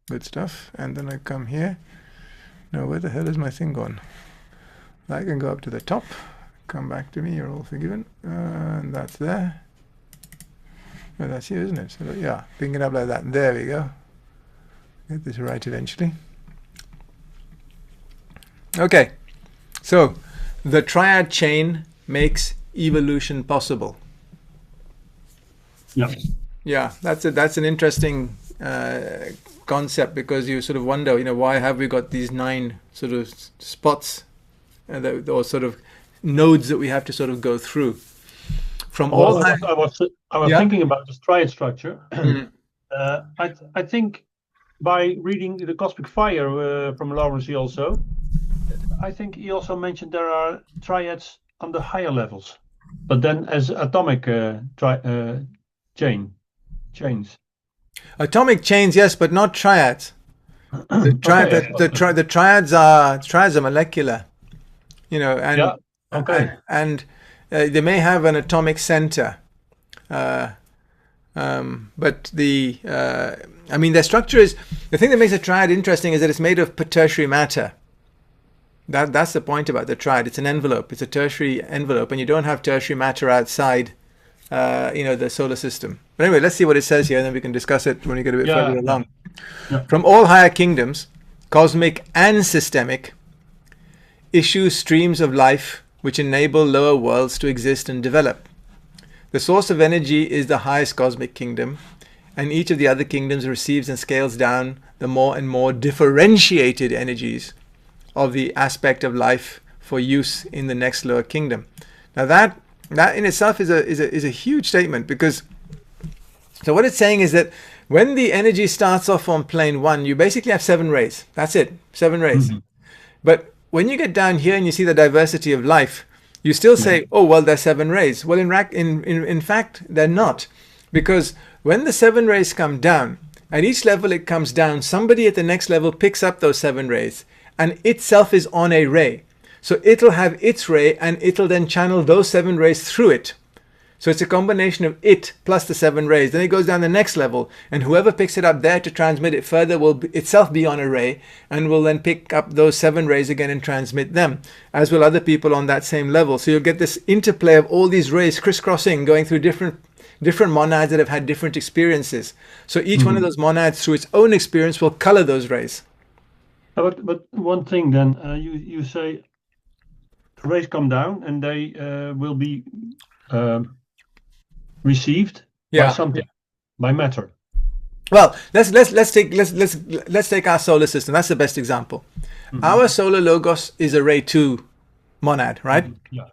Good stuff. And then I come here. Now, where the hell is my thing gone? I can go up to the top. Come back to me. You're all forgiven. And that's there. Oh, that's here, isn't it? So, yeah, ping it up like that. There we go. Get this right eventually. Okay. So, the triad chain makes evolution possible. Yeah. Yeah, that's an interesting concept, because you sort of wonder, why have we got these 9 sort of spots, or sort of nodes that we have to sort of go through. From all I was Yeah. thinking about this triad structure. Mhm. I think by reading the Cosmic Fire from Lawrence also, I think he also mentioned there are triads on the higher levels, but then as atomic chains. Atomic chains, yes, but not triads. The triads are molecular, and Yeah. Okay. and they may have an atomic center, but their structure is, the thing that makes a triad interesting is that it's made of tertiary matter. That's the point about the triad. It's an envelope. It's a tertiary envelope, and you don't have tertiary matter outside, the solar system. But anyway, let's see what it says here, and then we can discuss it when we get a bit further along. Yeah. From all higher kingdoms, cosmic and systemic, issue streams of life which enable lower worlds to exist and develop. The source of energy is the highest cosmic kingdom, and each of the other kingdoms receives and scales down the more and more differentiated energies of the aspect of life for use in the next lower kingdom. Now that in itself is a huge statement, because so what it's saying is that when the energy starts off on plane 1, you basically have 7 rays. That's it, 7 rays. Mm-hmm. But when you get down here and you see the diversity of life, you still say, oh, well, there's 7 rays. Well, in fact, they're not. Because when the 7 rays come down, at each level it comes down, somebody at the next level picks up those 7 rays, and itself is on a ray. So it'll have its ray, and it'll then channel those 7 rays through it. So it's a combination of it plus the 7 rays. Then it goes down the next level, and whoever picks it up there to transmit it further will itself be on a ray, and will then pick up those 7 rays again and transmit them, as will other people on that same level. So you'll get this interplay of all these rays crisscrossing, going through different monads that have had different experiences. So each one of those monads, through its own experience, will color those rays. But one thing then, you say the rays come down and they will be received by something, by matter. Well, let's take our solar system. That's the best example. Our solar logos is a ray 2 monad, right? Yeah.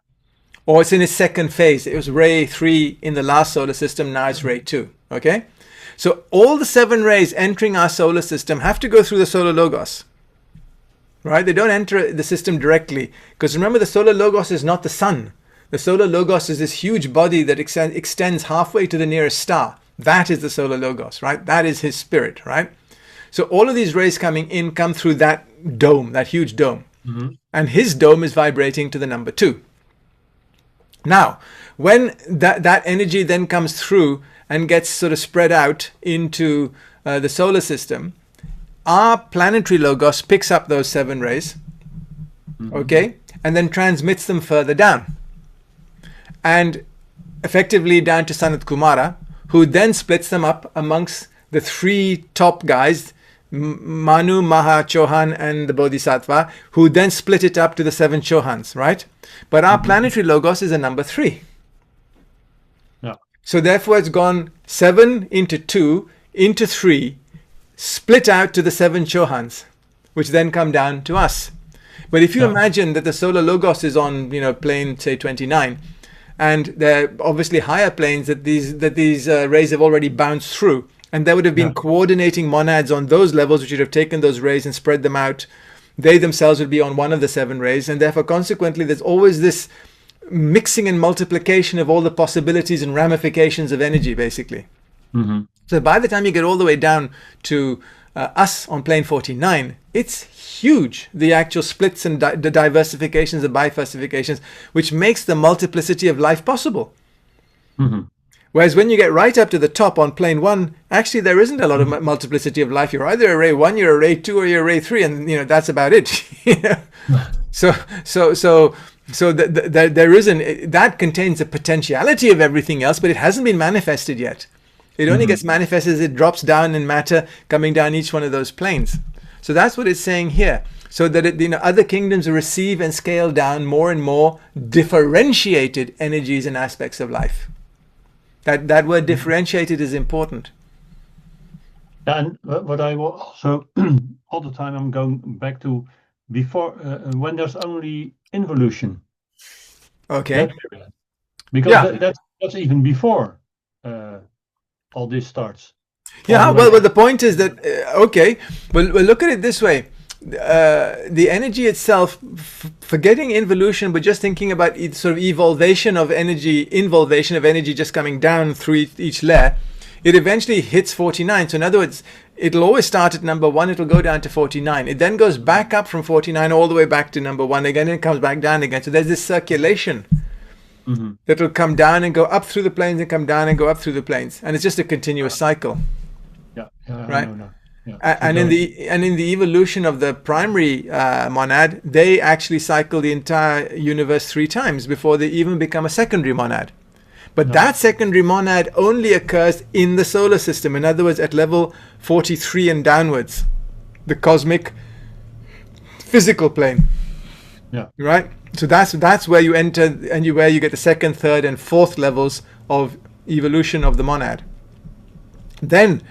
Or it's in its second phase. It was ray 3 in the last solar system. Now it's ray 2. Okay, so all the 7 rays entering our solar system have to go through the solar logos, right? They don't enter the system directly, because remember, the solar logos is not the sun. The solar logos is this huge body that extends halfway to the nearest star. That is the solar logos, right? That is his spirit, right? So all of these rays coming in come through that dome, that huge dome. And his dome is vibrating to the number 2. Now, when that energy then comes through and gets sort of spread out into the solar system, our planetary logos picks up those 7 rays, okay, and then transmits them further down, and effectively down to Sanat Kumara, who then splits them up amongst the 3 top guys, Manu, Maha, Chohan, and the Bodhisattva, who then split it up to the 7 Chohans, right? But our planetary logos is a number 3. Yeah. So therefore it's gone 7 into 2 into 3, split out to the 7 Chohans, which then come down to us. But if you imagine that the solar logos is on, plane, say 29, and there are obviously higher planes that these rays have already bounced through, and there would have been coordinating monads on those levels which would have taken those rays and spread them out. They themselves would be on one of the 7 rays, and therefore consequently there's always this mixing and multiplication of all the possibilities and ramifications of energy, basically. So by the time you get all the way down to us on plane 49, it's huge, the actual splits and the diversifications and bifurcations, which makes the multiplicity of life possible. Whereas when you get right up to the top on plane 1, actually there isn't a lot of multiplicity of life. You're either a ray 1, you're a ray 2, or you're a ray 3, and that's about it. So there isn't. That contains a potentiality of everything else, but it hasn't been manifested yet. It only gets manifested as it drops down in matter, coming down each one of those planes. So that's what it's saying here. So that other kingdoms receive and scale down more and more differentiated energies and aspects of life. That word differentiated is important. And what I will also all the time I'm going back to before when there's only involution. Okay. Because that's even before all this starts. Yeah. Well, the point is that Well, look at it this way. The energy itself, forgetting involution, but just thinking about sort of involvation of energy just coming down through each layer, it eventually hits 49. So in other words, it'll always start at number 1, it'll go down to 49. It then goes back up from 49 all the way back to number 1 again, and it comes back down again. So there's this circulation that will come down and go up through the planes and come down and go up through the planes. And it's just a continuous cycle. Yeah. Right? Yeah. And in the evolution of the primary monad, they actually cycle the entire universe 3 times before they even become a secondary monad. But that secondary monad only occurs in the solar system. In other words, at level 43 and downwards, the cosmic physical plane. Yeah. Right. So that's where you enter, and where you get the 2nd, 3rd, and 4th levels of evolution of the monad. Then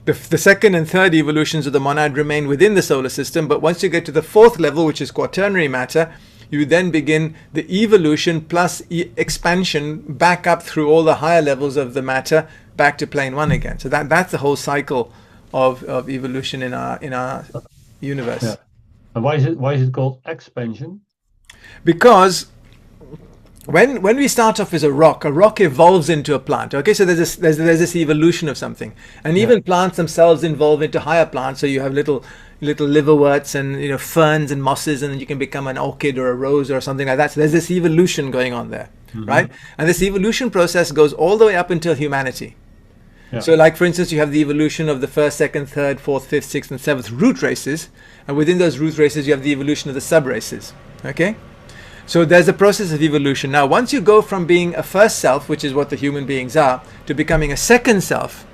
the 2nd and 3rd evolutions of the monad remain within the solar system, but once you get to the 4th level, which is quaternary matter, you then begin the evolution plus expansion back up through all the higher levels of the matter back to plane 1 again. So that's the whole cycle of evolution in our universe. Yeah. And why is it called expansion? Because when we start off as a rock evolves into a plant. Okay, so there's this evolution of something, and even plants themselves evolve into higher plants. So you have little liverworts and ferns and mosses, and then you can become an orchid or a rose or something like that. So there's this evolution going on there, right? And this evolution process goes all the way up until humanity. Yeah. So, like for instance, you have the evolution of the 1st, 2nd, 3rd, 4th, 5th, 6th, and 7th root races, and within those root races, you have the evolution of the sub races. Okay. So there's a process of evolution. Now, once you go from being a first self, which is what the human beings are, to becoming a second self,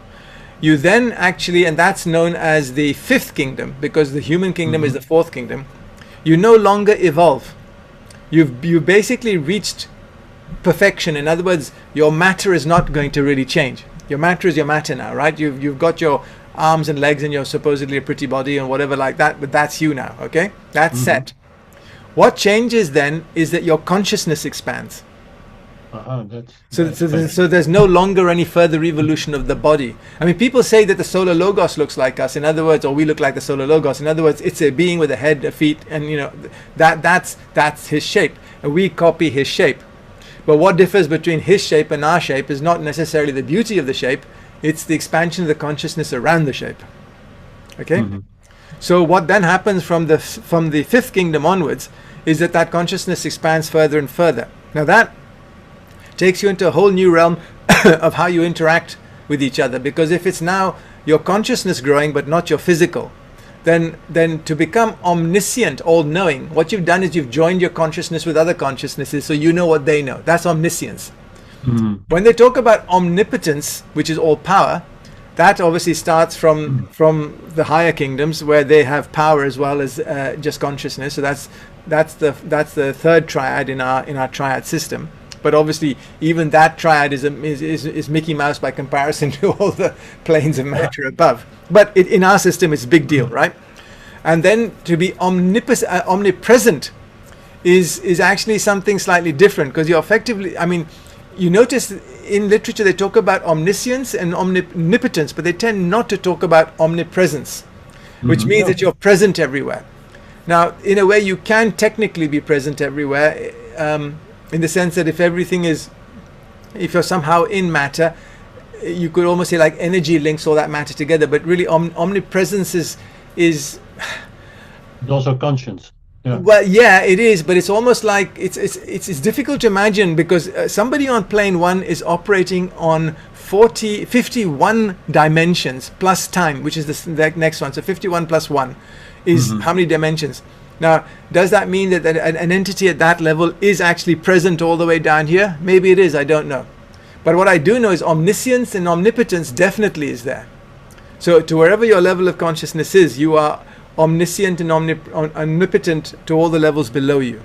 you then actually, and that's known as the 5th kingdom, because the human kingdom is the 4th kingdom, you no longer evolve. You basically reached perfection. In other words, your matter is not going to really change. Your matter is your matter now, right? You've got your arms and legs and you're supposedly a pretty body and whatever like that, but that's you now, okay? That's set. What changes then is that your consciousness expands. So there's no longer any further evolution of the body. I mean, people say that the solar logos looks like us. In other words, or we look like the solar logos. In other words, it's a being with a head, a feet, and that's his shape. And we copy his shape. But what differs between his shape and our shape is not necessarily the beauty of the shape. It's the expansion of the consciousness around the shape. Okay? So what then happens from the 5th kingdom onwards is that consciousness expands further and further. Now that takes you into a whole new realm of how you interact with each other, because if it's now your consciousness growing but not your physical, then to become omniscient, all-knowing, what you've done is you've joined your consciousness with other consciousnesses, so you know what they know. That's omniscience. When they talk about omnipotence, which is all power, that obviously starts from the higher kingdoms, where they have power as well as just consciousness. So that's the 3rd triad in our triad system. But obviously, even that triad is Mickey Mouse by comparison to all the planes of matter above. But in our system, it's a big deal, right? And then to be omnipresent is actually something slightly different, because you're effectively, I mean, you notice in literature they talk about omniscience and omnipotence, but they tend not to talk about omnipresence, which means that you're present everywhere. Now, in a way, you can technically be present everywhere, in the sense that if you're somehow in matter, you could almost say like energy links all that matter together. But really, omnipresence is also conscience. Yeah. Well, yeah, it is, but it's almost like it's difficult to imagine, because somebody on plane 1 is operating on 51 dimensions plus time, which is the next one. So 51 plus 1 is how many dimensions? Now, does that mean that an entity at that level is actually present all the way down here? Maybe it is, I don't know. But what I do know is omniscience and omnipotence definitely is there. So to wherever your level of consciousness is, you are omniscient and omnipotent to all the levels below you.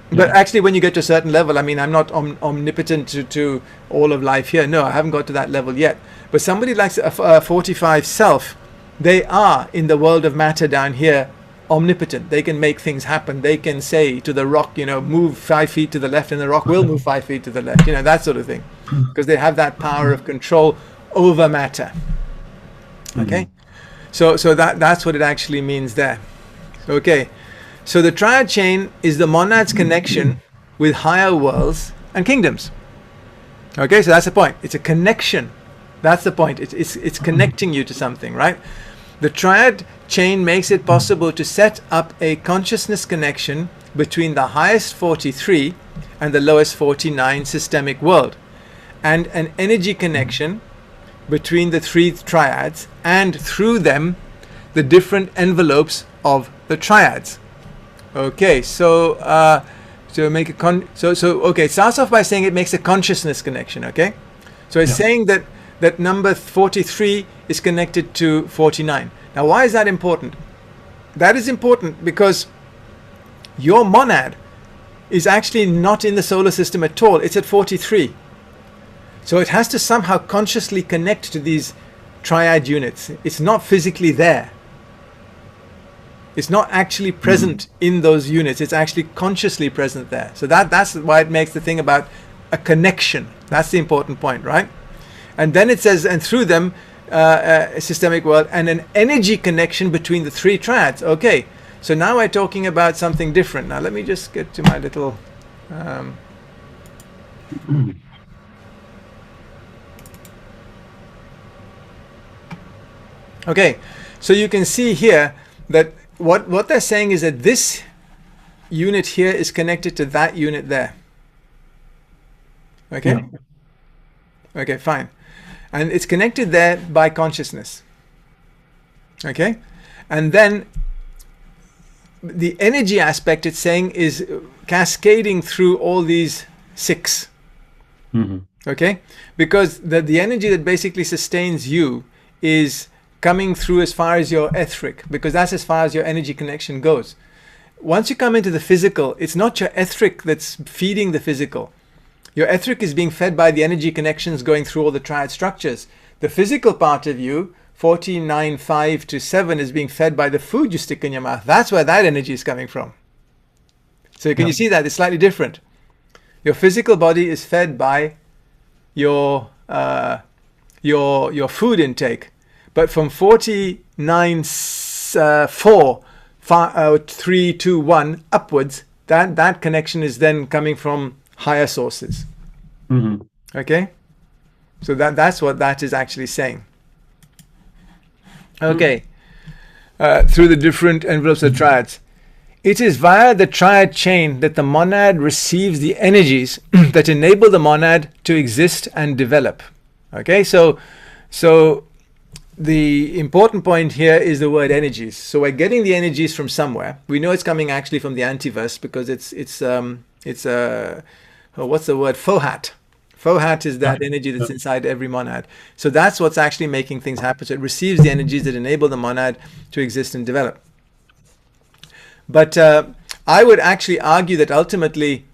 But actually, when you get to a certain level, I mean, I'm not omnipotent to all of life here. No, I haven't got to that level yet. But somebody like a 45 self, they are in the world of matter down here omnipotent. They can make things happen. They can say to the rock, move 5 feet to the left, and the rock will move 5 feet to the left, that sort of thing, because they have that power of control over matter. Okay, so that's what it actually means there. Okay, so the triad chain is the monad's connection with higher worlds and kingdoms. Okay, so that's the point. It's a connection. That's the point. It's connecting you to something, right? The triad chain makes it possible to set up a consciousness connection between the highest 43 and the lowest 49 systemic world, and an energy connection between the 3 triads, and through them the different envelopes of the triads. Okay, so make a okay, it starts off by saying it makes a consciousness connection. Okay, so it's saying that number 43 is connected to 49. Now, why is that important? That is important because your monad is actually not in the solar system at all. It's at 43. So it has to somehow consciously connect to these triad units. It's not physically there. It's not actually present in those units. It's actually consciously present there. So that's why it makes the thing about a connection. That's the important point, right? And then it says, and through them, a systemic world and an energy connection between the 3 triads. Okay, so now we're talking about something different. Now let me just get to my little okay, so you can see here that what they're saying is that this unit here is connected to that unit there. Okay, okay, fine. And it's connected there by consciousness. Okay, and then the energy aspect it's saying is cascading through all these 6. Okay, because the energy that basically sustains you is coming through as far as your etheric, because that's as far as your energy connection goes. Once you come into the physical, it's not your etheric that's feeding the physical. Your etheric is being fed by the energy connections going through all the triad structures. The physical part of you, 49, 5 to 7, is being fed by the food you stick in your mouth. That's where that energy is coming from. So can you see that? It's slightly different. Your physical body is fed by your food intake. But from 49, 4, 3, 2, 1 upwards, that connection is then coming from higher sources. Okay, so that's what that is actually saying. Okay, through the different envelopes of triads, it is via the triad chain that the monad receives the energies that enable the monad to exist and develop. Okay, so the important point here is the word energies. So we're getting the energies from somewhere. We know it's coming actually from the antiverse, because it's what's the word? Fohat. Fohat is that energy that's inside every monad. So that's what's actually making things happen. So it receives the energies that enable the monad to exist and develop. But I would actually argue that ultimately,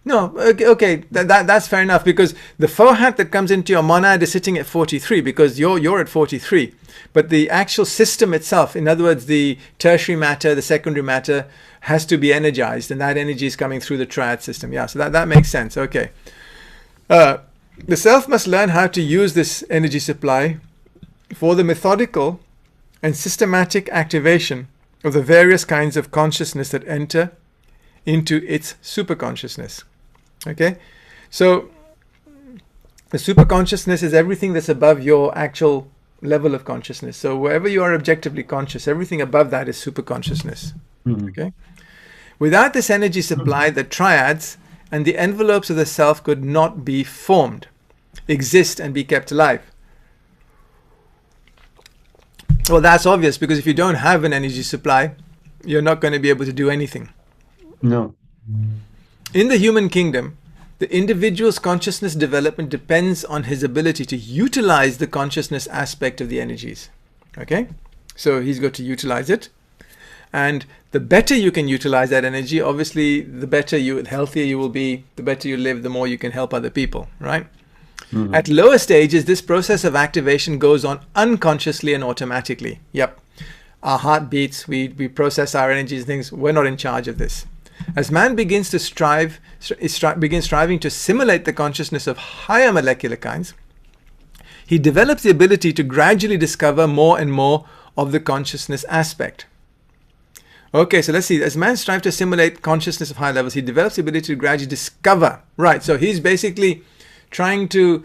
no, okay, that's fair enough, because the Fohat that comes into your monad is sitting at 43, because you're at 43. But the actual system itself, in other words, the tertiary matter, the secondary matter, has to be energized, and that energy is coming through the triad system. Yeah, so that makes sense. Okay. The self must learn how to use this energy supply for the methodical and systematic activation of the various kinds of consciousness that enter into its superconsciousness. Okay, so the superconsciousness is everything that's above your actual level of consciousness. So wherever you are objectively conscious, everything above that is super consciousness. Okay. Without this energy supply, the triads and the envelopes of the self could not be formed, exist, and be kept alive. Well, that's obvious, because if you don't have an energy supply, you're not going to be able to do anything. No. In the human kingdom, the individual's consciousness development depends on his ability to utilize the consciousness aspect of the energies. Okay? So he's got to utilize it. And the better you can utilize that energy, obviously, the healthier you will be, the better you live, the more you can help other people, right? At lower stages, this process of activation goes on unconsciously and automatically. Yep. Our heart beats, we process our energies and things. We're not in charge of this. As man begins striving to simulate the consciousness of higher molecular kinds, he develops the ability to gradually discover more and more of the consciousness aspect. Okay, so let's see. As man strives to simulate consciousness of higher levels, he develops the ability to gradually discover. Right, so he's basically trying to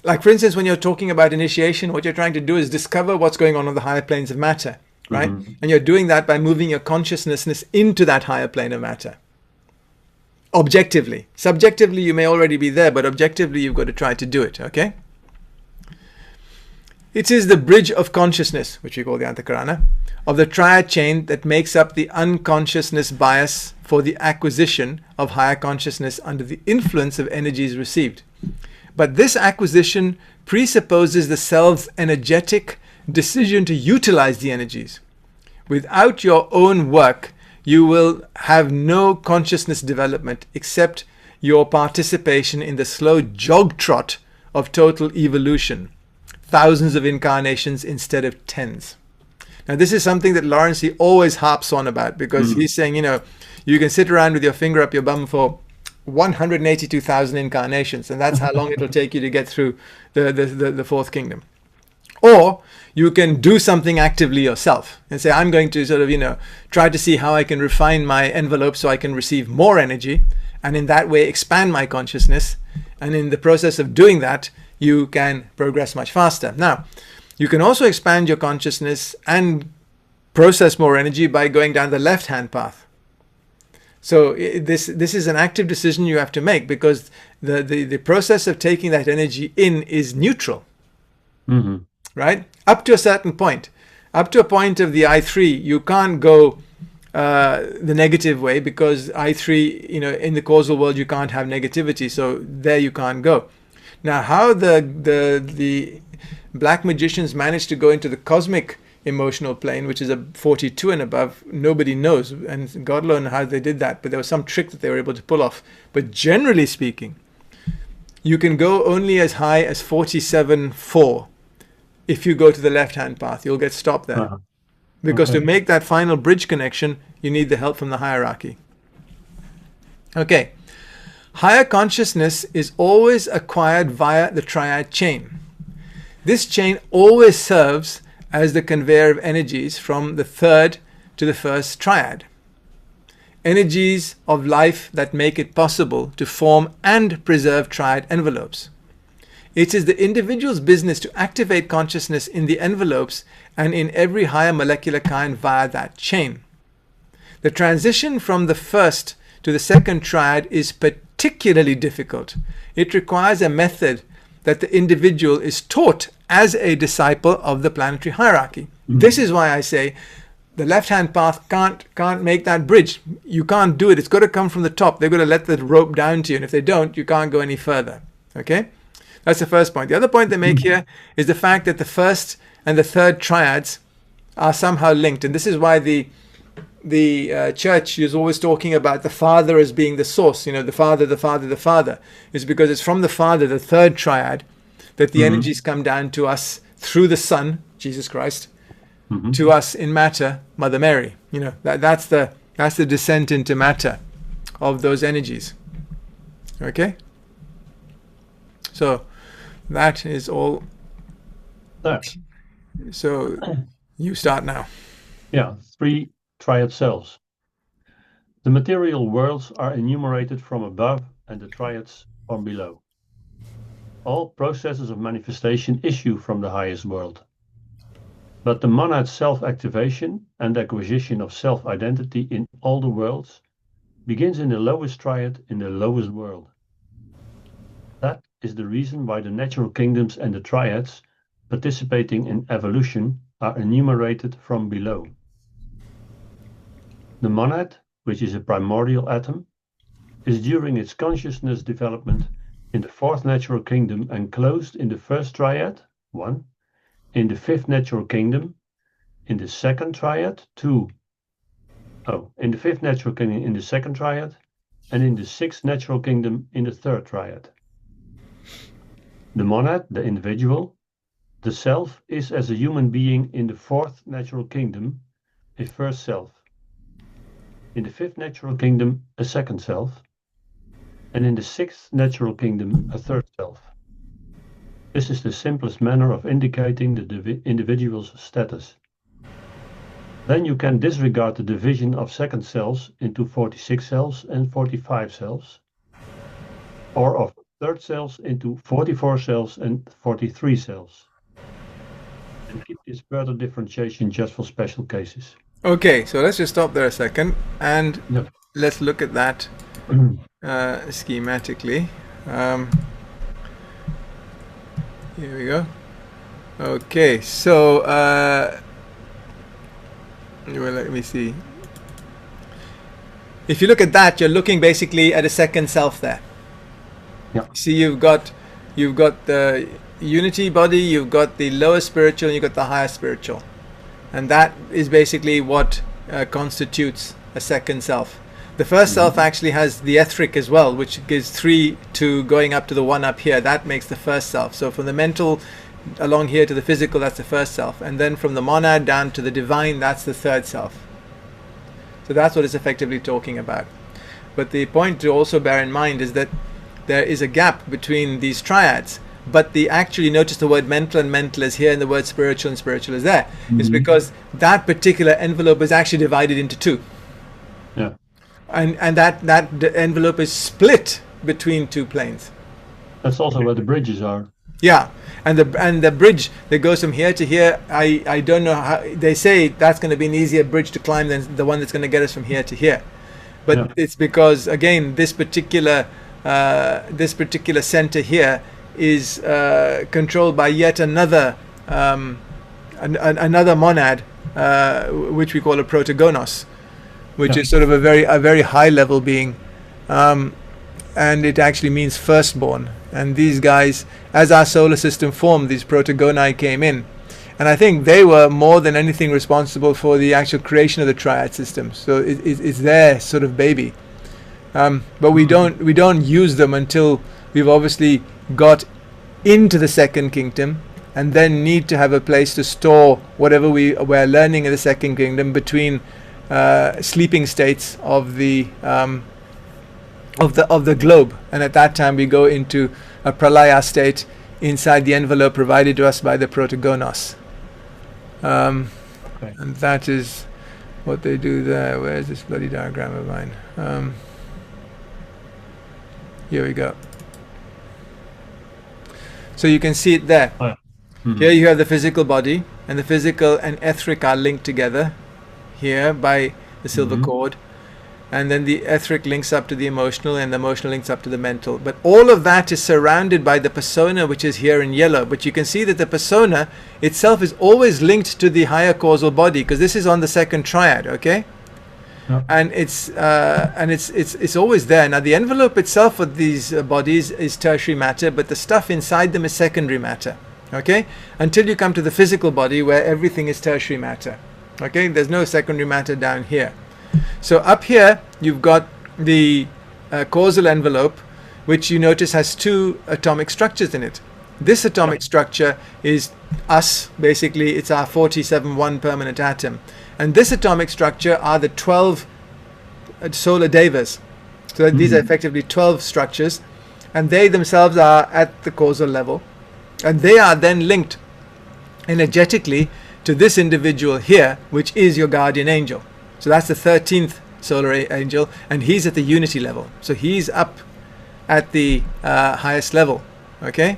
like, for instance, when you're talking about initiation, what you're trying to do is discover what's going on the higher planes of matter, right? And you're doing that by moving your consciousness into that higher plane of matter. Objectively. Subjectively, you may already be there, but objectively, you've got to try to do it, okay? It is the bridge of consciousness, which we call the Antakarana, of the triad chain that makes up the unconsciousness bias for the acquisition of higher consciousness under the influence of energies received. But this acquisition presupposes the self's energetic decision to utilize the energies. Without your own work, you will have no consciousness development except your participation in the slow jog trot of total evolution. Thousands of incarnations instead of tens. Now, this is something that Lawrence, he always harps on about, because he's saying, you can sit around with your finger up your bum for 182,000 incarnations, and that's how long it'll take you to get through the fourth kingdom. Or you can do something actively yourself and say, I'm going to sort of, try to see how I can refine my envelope so I can receive more energy, and in that way expand my consciousness. And in the process of doing that, you can progress much faster. Now, you can also expand your consciousness and process more energy by going down the left-hand path. So this is an active decision you have to make, because the process of taking that energy in is neutral, right? Up to a certain point. Up to a point of the I3, you can't go the negative way, because I3, in the causal world, you can't have negativity. So there you can't go. Now, how the black magicians managed to go into the cosmic emotional plane, which is a 42 and above, nobody knows, and God alone how they did that, but there was some trick that they were able to pull off. But generally speaking, you can go only as high as 47.4 if you go to the left-hand path. You'll get stopped there. Because to make that final bridge connection, you need the help from the hierarchy. Okay. Higher consciousness is always acquired via the triad chain. This chain always serves as the conveyor of energies from the third to the first triad. Energies of life that make it possible to form and preserve triad envelopes. It is the individual's business to activate consciousness in the envelopes and in every higher molecular kind via that chain. The transition from the first to the second triad is particularly difficult. It requires a method that the individual is taught as a disciple of the planetary hierarchy. This is why I say the left-hand path can't make that bridge. You can't do it. It's got to come from the top. They've got to let the rope down to you. And if they don't, you can't go any further. Okay? That's the first point. The other point they make here is the fact that the first and the third triads are somehow linked. And this is why the church is always talking about the Father as being the source. The Father, the Father, the Father. It's because it's from the Father, the third triad, that the energies come down to us through the Son, Jesus Christ, to us in matter, Mother Mary. That's the descent into matter of those energies. Okay? So that is all. That. So you start now. Yeah, 3 triad cells. The material worlds are enumerated from above and the triads from below. all processes of manifestation issue from the highest world. But the monad's self-activation and acquisition of self-identity in all the worlds begins in the lowest triad in the lowest world. That is the reason why the natural kingdoms and the triads participating in evolution are enumerated from below. The monad, which is a primordial atom, is during its consciousness development in the fourth natural kingdom enclosed in the first triad, 1, in the fifth natural kingdom, in the second triad, 2. In the fifth natural kingdom in the second triad, and in the sixth natural kingdom in the third triad. The monad, the individual, the self, is as a human being in the fourth natural kingdom, a first self. In the fifth natural kingdom, a second self, and in the sixth natural kingdom, a third self. This is the simplest manner of indicating the individual's status. Then you can disregard the division of second selves into 46 cells and 45 cells, or of third cells into 44 cells and 43 cells, and keep this further differentiation just for special cases. Okay, so let's just stop there a second and let's look at that schematically. Here we go. Okay, so well, let me see. If you look at that, you're looking basically at a second self there. Yeah. See, you've got the unity body, you've got the lower spiritual, and you've got the higher spiritual. And that is basically what constitutes a second self. The first self actually has the etheric as well, which gives 3 to going up to the 1 up here. That makes the first self. So from the mental along here to the physical, that's the first self. And then from the monad down to the divine, that's the third self. So that's what it's effectively talking about. But the point to also bear in mind is that there is a gap between these triads. But the actually notice the word mental and mental is here and the word spiritual and spiritual is there. It's because that particular envelope is actually divided into 2. Yeah. And that envelope is split between 2 planes. That's also where the bridges are. Yeah, and the bridge that goes from here to here, I don't know how they say that's going to be an easier bridge to climb than the one that's going to get us from here to here. But it's because again this particular center here is controlled by yet another another monad, which we call a protagonos, which is sort of a very high level being, and it actually means firstborn. And these guys, as our solar system formed, these protagoni came in, and I think they were more than anything responsible for the actual creation of the triad system. So it's their sort of baby, but we don't use them until we've obviously got into the second kingdom, and then need to have a place to store whatever we're learning in the second kingdom between sleeping states of the globe, and at that time we go into a pralaya state inside the envelope provided to us by the protagonos, and that is what they do there. Where's this bloody diagram of mine? Here we go. So you can see it there. Here you have the physical body, and the physical and etheric are linked together here by the silver cord, and then the etheric links up to the emotional, and the emotional links up to the mental. But all of that is surrounded by the persona, which is here in yellow. But you can see that the persona itself is always linked to the higher causal body, because this is on the second triad, okay? And it's always there. Now the envelope itself of these bodies is tertiary matter, but the stuff inside them is secondary matter, okay? Until you come to the physical body where everything is tertiary matter, okay? There's no secondary matter down here. So up here you've got the causal envelope, which you notice has 2 atomic structures in it. This atomic structure is us, basically. It's our 47-1 permanent atom. And this atomic structure are the 12 solar devas. So these are effectively 12 structures, and they themselves are at the causal level, and they are then linked energetically to this individual here, which is your guardian angel. So that's the 13th solar angel, and he's at the unity level. So he's up at the highest level, okay?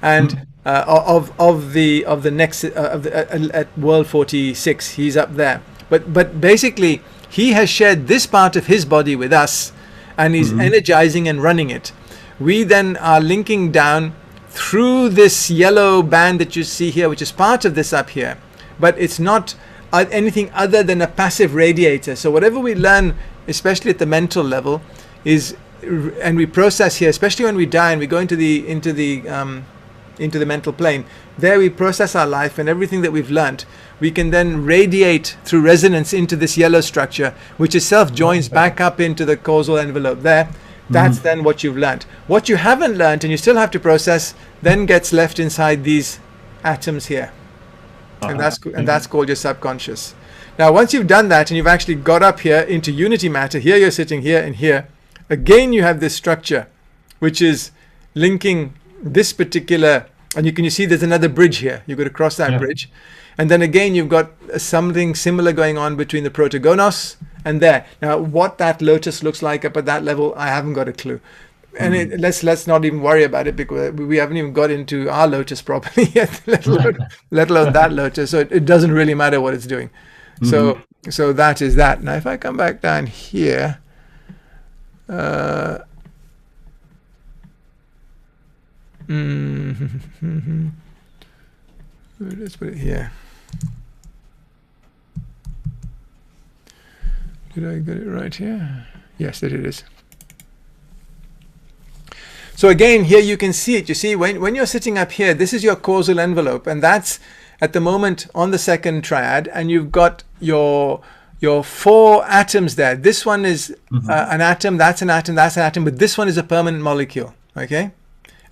and of the next at world 46, he's up there. But basically, he has shared this part of his body with us, and he's energizing and running it. We then are linking down through this yellow band that you see here, which is part of this up here, but it's not anything other than a passive radiator. So whatever we learn, especially at the mental level, is, and we process here, especially when we die and we go into the mental plane. There we process our life, and everything that we've learnt, we can then radiate through resonance into this yellow structure, which itself joins back up into the causal envelope there. That's then what you've learnt. What you haven't learnt and you still have to process then gets left inside these atoms here. And that's called your subconscious. Now, once you've done that and you've actually got up here into unity matter, here you're sitting here and here, again you have this structure which is linking this particular, and you see there's another bridge here. You've got to cross that bridge. And then again you've got something similar going on between the protogonos and there. Now, what that lotus looks like up at that level, I haven't got a clue. And let's not even worry about it, because we haven't even got into our lotus properly yet, let alone that lotus. So it doesn't really matter what it's doing. So that is that. Now, if I come back down here, let's put it here. Did I get it right here? Yes, it is. So again, here you can see it. You see, when you're sitting up here, this is your causal envelope, and that's at the moment on the second triad, and you've got your 4 atoms there. This one is an atom, that's an atom, that's an atom, but this one is a permanent molecule, okay?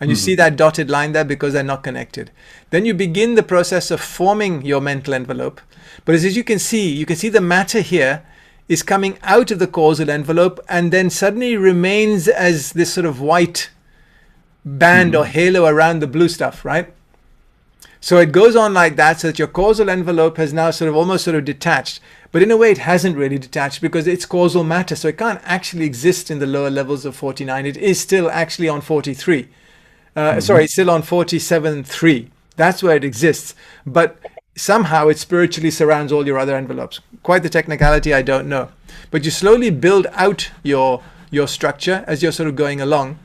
And you see that dotted line there because they're not connected. Then you begin the process of forming your mental envelope. But as you can see the matter here is coming out of the causal envelope and then suddenly remains as this sort of white band or halo around the blue stuff, right? So it goes on like that, so that your causal envelope has now almost detached. But in a way, it hasn't really detached because it's causal matter. So it can't actually exist in the lower levels of 49. It is still actually on 43. Sorry, it's still on 47.3. That's where it exists. But somehow it spiritually surrounds all your other envelopes. Quite the technicality, I don't know. But you slowly build out your structure as you're going along.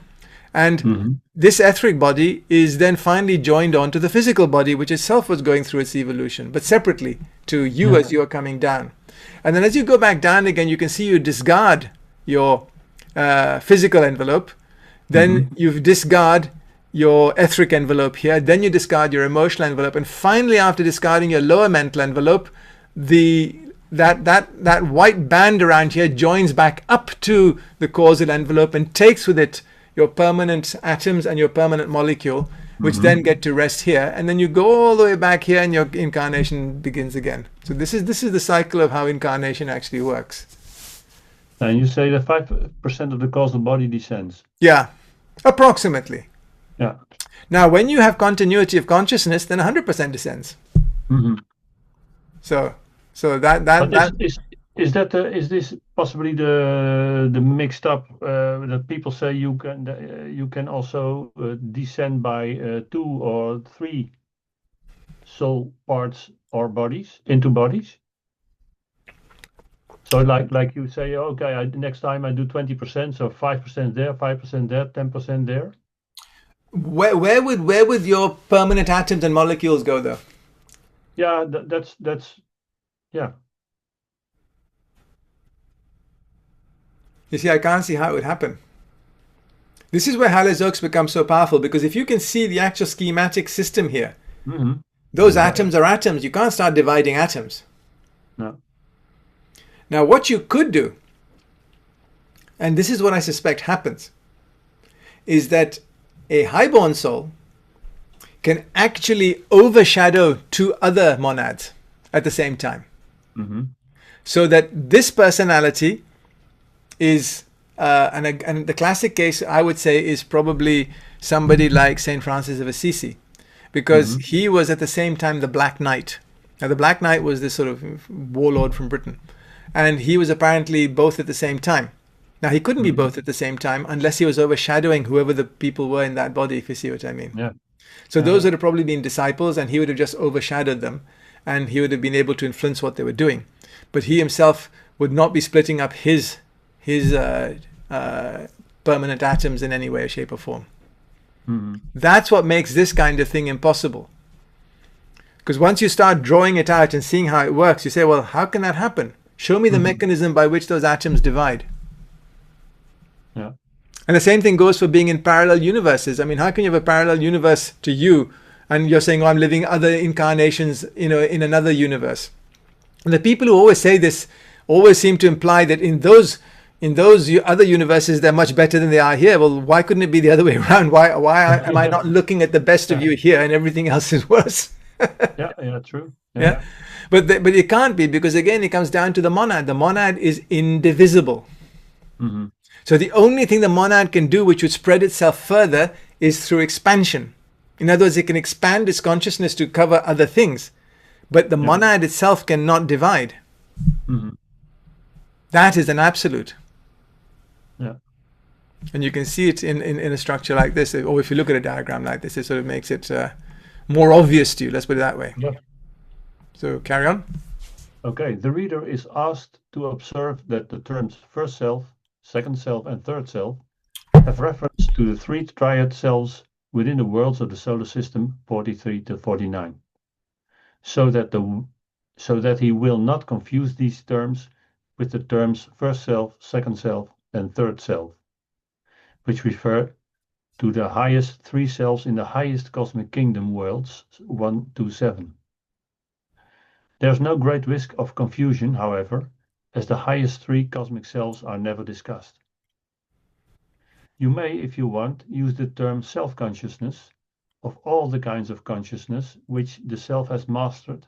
And this etheric body is then finally joined onto the physical body, which itself was going through its evolution, but separately to you as you are coming down. And then as you go back down again, you can see you discard your physical envelope. Then you discard your etheric envelope here. Then you discard your emotional envelope. And finally, after discarding your lower mental envelope, that white band around here joins back up to the causal envelope and takes with it your permanent atoms and your permanent molecule, which then get to rest here. And then you go all the way back here and your incarnation begins again. So this is the cycle of how incarnation actually works. And you say that 5% of the causal body descends. Yeah, approximately. Yeah. Now, when you have continuity of consciousness, then 100% descends. So is this possibly the mixed up that people say you can also descend by 2 or 3 soul parts or bodies into bodies? So like you say, okay, next time I do 20%, so 5% there, 5% there, 10% there. Where would your permanent atoms and molecules go, though? Yeah, that's yeah. You see, I can't see how it would happen. This is where Halozoks becomes so powerful, because if you can see the actual schematic system here, those atoms are atoms. You can't start dividing atoms. No. Now, what you could do, and this is what I suspect happens, is that a highborn soul can actually overshadow 2 other monads at the same time. So that this personality is, and the classic case I would say is probably somebody like Saint Francis of Assisi, because he was at the same time the Black Knight. Now, the Black Knight was this sort of warlord from Britain, and he was apparently both at the same time. Now, he couldn't be both at the same time unless he was overshadowing whoever the people were in that body, if you see what I mean. Yeah. So those would have probably been disciples, and he would have just overshadowed them, and he would have been able to influence what they were doing. But he himself would not be splitting up his permanent atoms in any way, shape, or form. That's what makes this kind of thing impossible. Because once you start drawing it out and seeing how it works, you say, well, how can that happen? Show me the mechanism by which those atoms divide. Yeah. And the same thing goes for being in parallel universes. I mean, how can you have a parallel universe to you, and you're saying, oh, I'm living other incarnations, in another universe? And the people who always say this always seem to imply that in those other universes, they're much better than they are here. Well, why couldn't it be the other way around? Why am I not looking at the best of you here and everything else is worse? Yeah, true. Yeah. But it can't be, because again, it comes down to the monad. The monad is indivisible. So the only thing the monad can do which would spread itself further is through expansion. In other words, it can expand its consciousness to cover other things, but the monad itself cannot divide. That is an absolute. Yeah. And you can see it in a structure like this, or if you look at a diagram like this, it sort of makes it more obvious to you. Let's put it that way. Yeah. So carry on. Okay, the reader is asked to observe that the terms first self, second self, and third self have reference to the three triad selves within the worlds of the solar system 43 to 49, so that he will not confuse these terms with the terms first self, second self, and third self, which refer to the highest three selves in the highest cosmic kingdom worlds 1 to 7. There's no great risk of confusion, however, as the highest three cosmic selves are never discussed. You may, if you want, use the term self-consciousness of all the kinds of consciousness which the self has mastered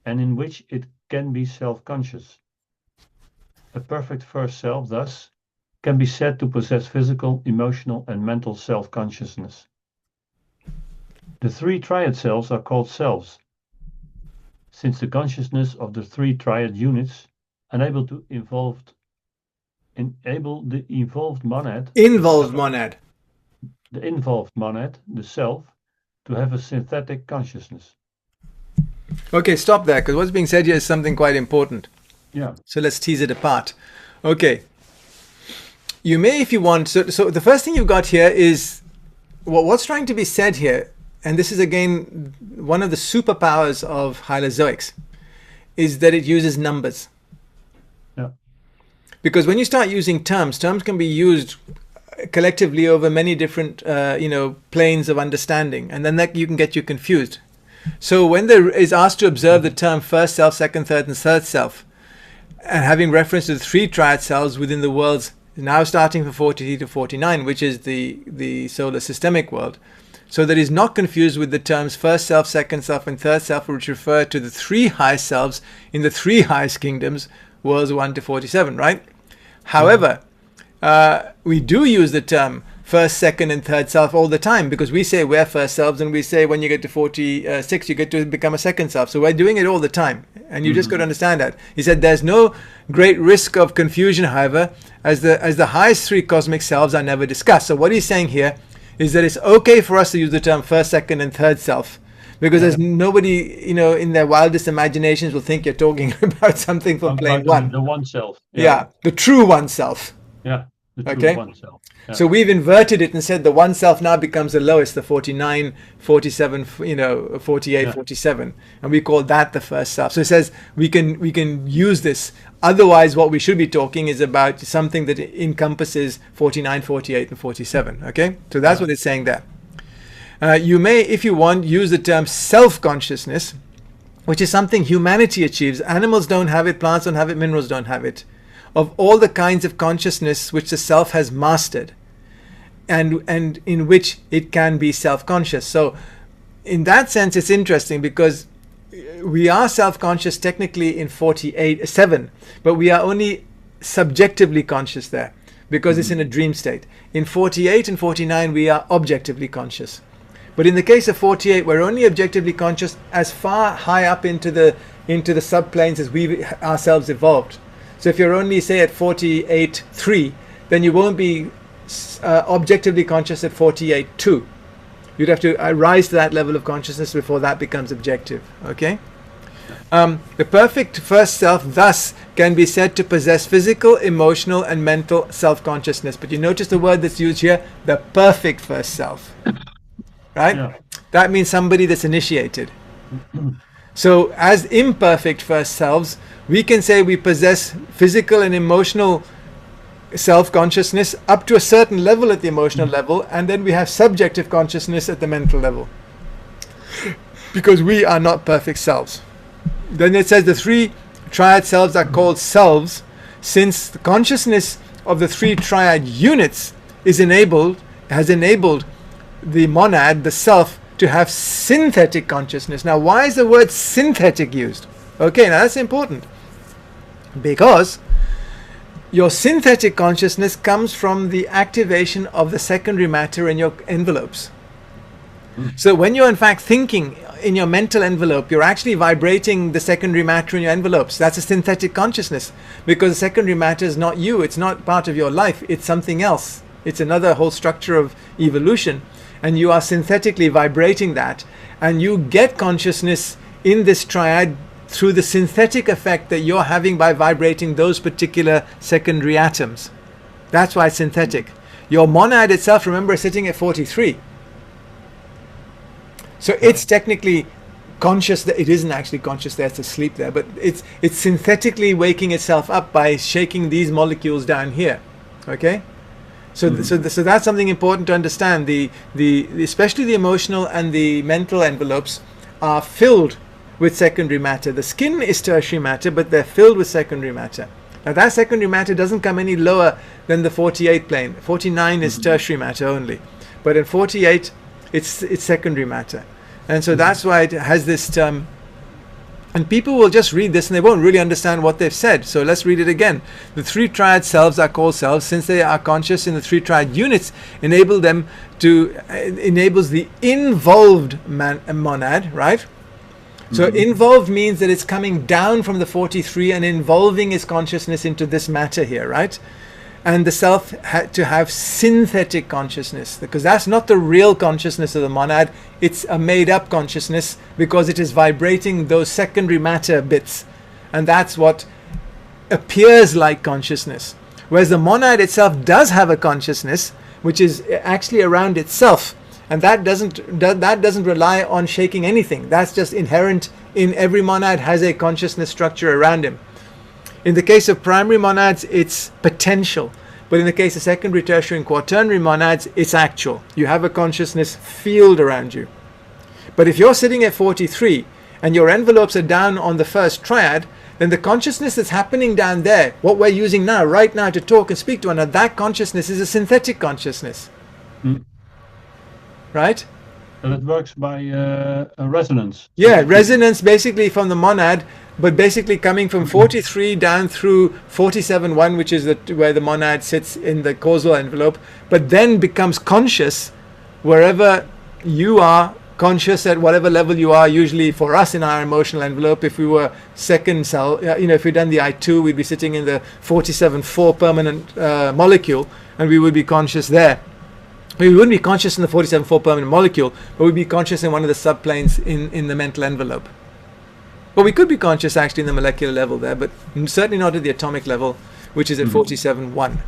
and in which it can be self-conscious. A perfect first self, thus, can be said to possess physical, emotional, and mental self-consciousness. The three triad selves are called selves, since the consciousness of the three triad units enable the involved monad, the self, to have a synthetic consciousness. Okay, stop there, because what's being said here is something quite important. Yeah. So let's tease it apart. Okay. You may, if you want. So the first thing you've got here is what's trying to be said here, and this is again one of the superpowers of Hylozoics, is that it uses numbers. Yeah. Because when you start using terms can be used collectively over many different planes of understanding, and then that you can get you confused. So when there is asked to observe the term first self, second, third, and third self, and having reference to the three triad selves within the worlds, now starting from 43 to 49, which is the solar systemic world, so that is not confused with the terms first self, second self, and third self, which refer to the three highest selves in the three highest kingdoms, worlds 1 to 47, right? However, we do use the term first, second, and third self all the time, because we say we're first selves, and we say when you get to 46, you get to become a second self. So we're doing it all the time, and you just got to understand that. He said there's no great risk of confusion, however, as the highest three cosmic selves are never discussed. So what he's saying here is that it's okay for us to use the term first, second, and third self, because there's nobody, in their wildest imaginations will think you're talking about something from plane one. The one self. Yeah, the true one self. Yeah, the true one self. Yeah. So we've inverted it and said the one self now becomes the lowest, the 49, 47, 48, 47. And we call that the first self. So it says we can use this. Otherwise, what we should be talking is about something that encompasses 49, 48, and 47. Okay? So that's what it's saying there. You may, if you want, use the term self-consciousness, which is something humanity achieves. Animals don't have it, plants don't have it, minerals don't have it. Of all the kinds of consciousness which the self has mastered, and in which it can be self-conscious. So in that sense, it's interesting, because we are self-conscious technically in 7, but we are only subjectively conscious there, because it's in a dream state. In 48 and 49, we are objectively conscious. But in the case of 48, we're only objectively conscious as far high up into the subplanes as we ourselves evolved. So if you're only, say, at 48.3, then you won't be objectively conscious at 48.2. You'd have to rise to that level of consciousness before that becomes objective. Okay? The perfect first self thus can be said to possess physical, emotional and mental self-consciousness. But you notice the word that's used here, the perfect first self. Right? Yeah. That means somebody that's initiated. So as imperfect first selves, we can say we possess physical and emotional self-consciousness up to a certain level at the emotional level, and then we have subjective consciousness at the mental level. Because we are not perfect selves. Then it says the three triad selves are called selves, since the consciousness of the three triad units has enabled the monad, the self, to have synthetic consciousness. Now, why is the word synthetic used? Okay, now that's important. Because your synthetic consciousness comes from the activation of the secondary matter in your envelopes. So when you're in fact thinking in your mental envelope, you're actually vibrating the secondary matter in your envelopes. That's a synthetic consciousness, because the secondary matter is not you, it's not part of your life, it's something else. It's another whole structure of evolution, and you are synthetically vibrating that, and you get consciousness in this triad through the synthetic effect that you're having by vibrating those particular secondary atoms. That's why it's synthetic. Your monad itself, remember, is sitting at 43. So it's technically conscious. That it isn't actually conscious there, it's asleep there, but it's synthetically waking itself up by shaking these molecules down here. Okay? So that's something important to understand. Especially the emotional and the mental envelopes are filled with secondary matter. The skin is tertiary matter, but they're filled with secondary matter. Now that secondary matter doesn't come any lower than the 48 plane. 49 is tertiary matter only, but in 48 it's secondary matter. And so that's why it has this term. And people will just read this and they won't really understand what they've said. So let's read it again. The three triad selves are called selves, since they are conscious in the three triad units, enables the involved monad, right? So involved means that it's coming down from the 43 and involving its consciousness into this matter here, right? And the self had to have synthetic consciousness, because that's not the real consciousness of the monad. It's a made-up consciousness, because it is vibrating those secondary matter bits, and that's what appears like consciousness. Whereas the monad itself does have a consciousness, which is actually around itself, and that doesn't rely on shaking anything. That's just inherent in every monad, has a consciousness structure around him. In the case of primary monads, it's potential. But in the case of secondary, tertiary, and quaternary monads, it's actual. You have a consciousness field around you. But if you're sitting at 43 and your envelopes are down on the first triad, then the consciousness that's happening down there, what we're using now, right now, to talk and speak to one another, that consciousness is a synthetic consciousness. Right? And it works by a resonance. Yeah, resonance basically from the monad, but basically coming from 43 down through 47.1, which is where the monad sits in the causal envelope, but then becomes conscious wherever you are, conscious at whatever level you are. Usually for us in our emotional envelope, if we were second cell, if we'd done the I2, we'd be sitting in the 47.4 permanent molecule, and we would be conscious there. We wouldn't be conscious in the 47.4 permanent molecule, but we'd be conscious in one of the subplanes in the mental envelope. Well, we could be conscious actually in the molecular level there, but certainly not at the atomic level, which is at 47.1.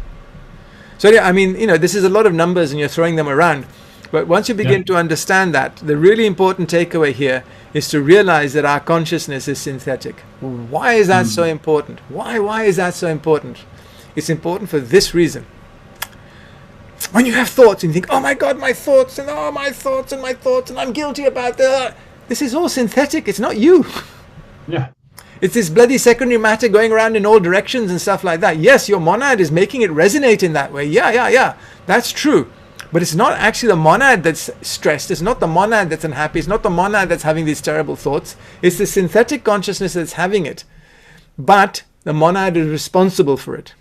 So yeah, I mean, this is a lot of numbers and you're throwing them around. But once you begin to understand that, the really important takeaway here is to realize that our consciousness is synthetic. Why is that so important? Why is that so important? It's important for this reason. When you have thoughts and you think, oh my God, my thoughts, and oh my thoughts, and I'm guilty about that. This is all synthetic. It's not you. Yeah. It's this bloody secondary matter going around in all directions and stuff like that. Yes, your monad is making it resonate in that way. Yeah. That's true. But it's not actually the monad that's stressed. It's not the monad that's unhappy. It's not the monad that's having these terrible thoughts. It's the synthetic consciousness that's having it. But the monad is responsible for it.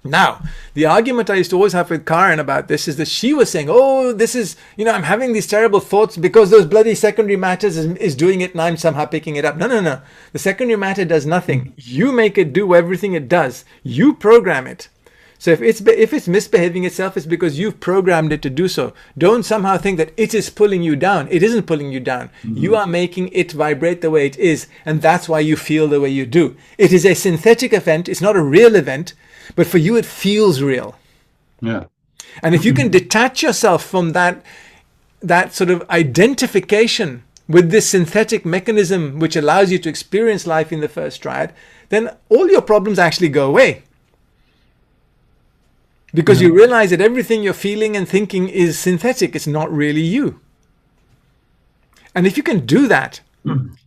Now, the argument I used to always have with Karen about this is that she was saying, oh, this is, I'm having these terrible thoughts because those bloody secondary matters is doing it and I'm somehow picking it up. No. The secondary matter does nothing. You make it do everything it does. You program it. So if it's misbehaving itself, it's because you've programmed it to do so. Don't somehow think that it is pulling you down. It isn't pulling you down. You are making it vibrate the way it is, and that's why you feel the way you do. It is a synthetic event. It's not a real event, but for you it feels real. Yeah. And if you can detach yourself from that sort of identification with this synthetic mechanism which allows you to experience life in the first triad, then all your problems actually go away. Because you realize that everything you're feeling and thinking is synthetic. It's not really you. And if you can do that,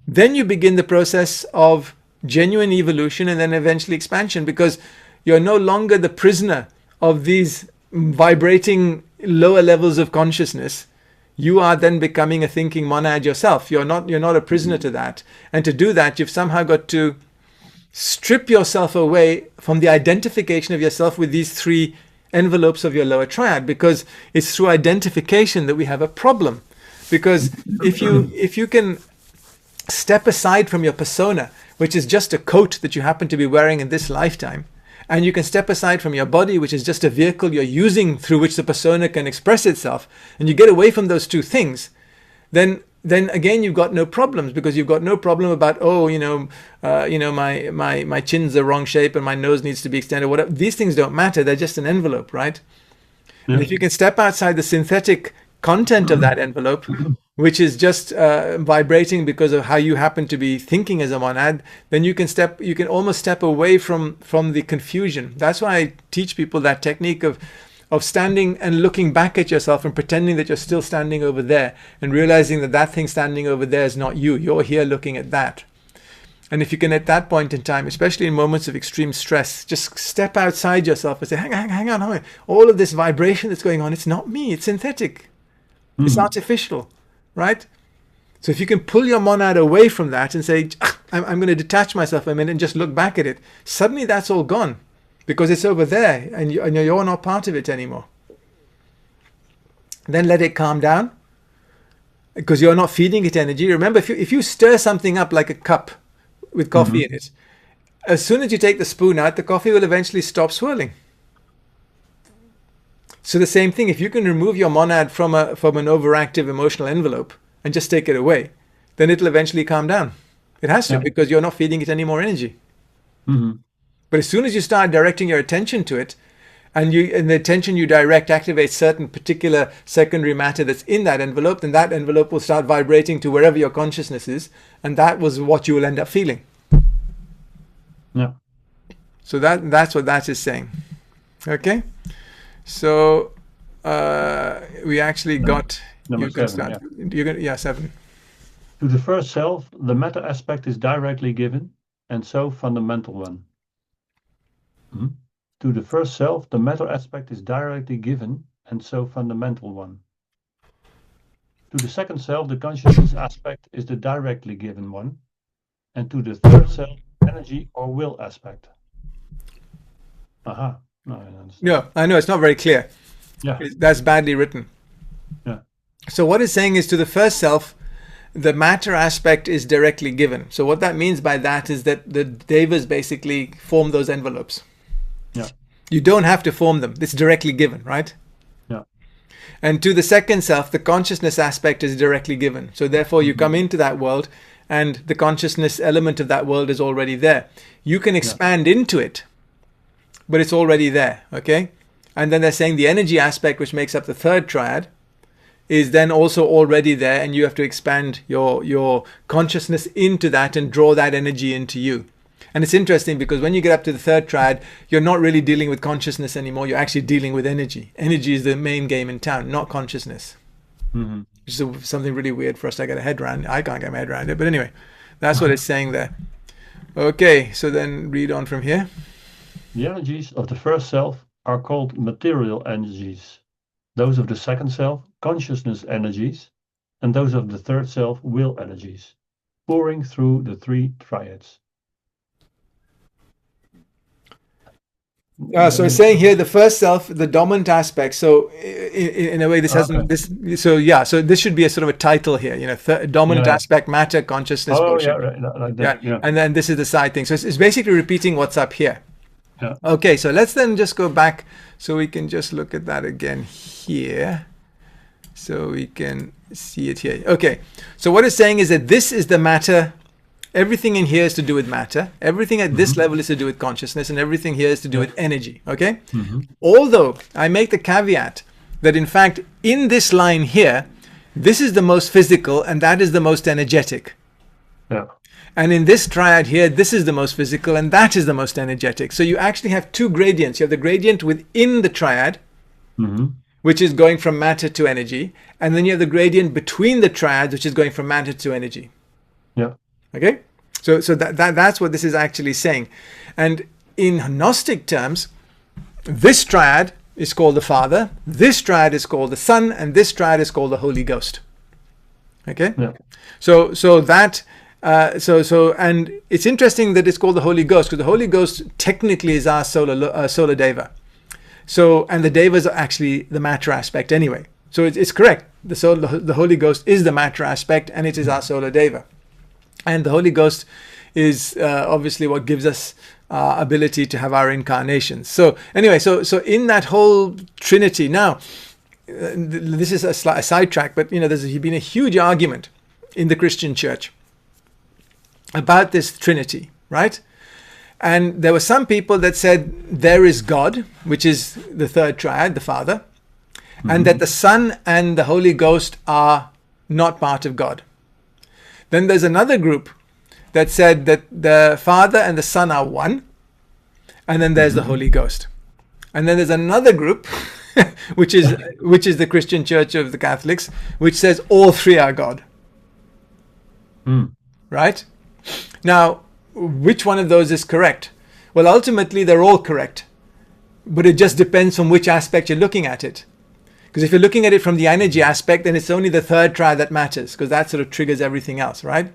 then you begin the process of genuine evolution and then eventually expansion, because you're no longer the prisoner of these vibrating lower levels of consciousness. You are then becoming a thinking monad yourself. You're not a prisoner to that. And to do that, you've somehow got to strip yourself away from the identification of yourself with these three envelopes of your lower triad, because it's through identification that we have a problem. Because if you can step aside from your persona, which is just a coat that you happen to be wearing in this lifetime, and you can step aside from your body, which is just a vehicle you're using through which the persona can express itself, and you get away from those two things, then again you've got no problems, because you've got no problem about, my chin's the wrong shape and my nose needs to be extended, whatever. These things don't matter. They're just an envelope, right? Yeah. And if you can step outside the synthetic content of that envelope, which is just vibrating because of how you happen to be thinking as a monad, then you can almost step away from the confusion. That's why I teach people that technique of standing and looking back at yourself and pretending that you're still standing over there, and realizing that thing standing over there is not you. You're here looking at that. And if you can, at that point in time, especially in moments of extreme stress, just step outside yourself and say, hang on. All of this vibration that's going on, it's not me. It's synthetic. It's artificial, right? So if you can pull your monad away from that and say, I'm going to detach myself a minute and just look back at it, suddenly that's all gone, because it's over there and you're not part of it anymore. Then let it calm down, because you're not feeding it energy. Remember, if you stir something up like a cup with coffee in it, as soon as you take the spoon out, the coffee will eventually stop swirling. So the same thing, if you can remove your monad from an overactive emotional envelope and just take it away, then it'll eventually calm down. It has to, because you're not feeding it any more energy. But as soon as you start directing your attention to it, and the attention you direct activates certain particular secondary matter that's in that envelope, then that envelope will start vibrating to wherever your consciousness is, and that was what you will end up feeling. Yeah. So that's what that is saying. Okay? So we actually got number you can 7, start. You're gonna 7. To the first self, the matter aspect is directly given, and so fundamental one. To the first self, the matter aspect is directly given, and so fundamental one. To the second self, the consciousness aspect is the directly given one, and to the third self, energy or will aspect. Aha. No, I know it's not very clear. Yeah. That's badly written. Yeah. So what it's saying is, to the first self, the matter aspect is directly given. So what that means by that is that the devas basically form those envelopes. Yeah. You don't have to form them. It's directly given, right? Yeah. And to the second self, the consciousness aspect is directly given. So therefore you come into that world and the consciousness element of that world is already there. You can expand into it, but it's already there, okay? And then they're saying the energy aspect, which makes up the third triad, is then also already there, and you have to expand your consciousness into that and draw that energy into you. And it's interesting, because when you get up to the third triad, you're not really dealing with consciousness anymore. You're actually dealing with energy. Energy is the main game in town, not consciousness. Which is something really weird for us to get a head around. I can't get my head around it. But anyway, that's what it's saying there. Okay, so then read on from here. The energies of the first self are called material energies. Those of the second self, consciousness energies, and those of the third self, will energies, pouring through the three triads. So it's saying here the first self, the dominant aspect. So in a way, this hasn't this. So this should be a sort of a title here. Dominant aspect, matter, consciousness. Oh, yeah, right, like that. Yeah. And then this is the side thing. So it's basically repeating what's up here. Yeah. Okay, so let's then just go back so we can just look at that again here. So we can see it here. Okay, so what it's saying is that this is the matter. Everything in here is to do with matter. Everything at this level is to do with consciousness, and everything here is to do with energy. Okay? Although I make the caveat that in fact in this line here, this is the most physical and that is the most energetic. Yeah. And in this triad here, this is the most physical and that is the most energetic. So you actually have two gradients. You have the gradient within the triad, which is going from matter to energy. And then you have the gradient between the triads, which is going from matter to energy. Yeah. Okay? So that's what this is actually saying. And in Gnostic terms, this triad is called the Father, this triad is called the Son, and this triad is called the Holy Ghost. Okay? Yeah. And it's interesting that it's called the Holy Ghost, because the Holy Ghost technically is our solar deva. So, and the devas are actually the matter aspect anyway. So it's correct. The Holy Ghost is the matter aspect, and it is our solar deva. And the Holy Ghost is obviously what gives us ability to have our incarnations. So anyway, so in that whole Trinity, now this is a sidetrack, but there's been a huge argument in the Christian Church about this Trinity, right? And there were some people that said there is God, which is the third triad, the Father, and that the Son and the Holy Ghost are not part of God. Then there's another group that said that the Father and the Son are one, and then there's the Holy Ghost. And then there's another group, which is the Christian Church of the Catholics, which says all three are God. Right? Now, which one of those is correct? Well, ultimately, they're all correct. But it just depends on which aspect you're looking at it. Because if you're looking at it from the energy aspect, then it's only the third triad that matters, because that sort of triggers everything else, right?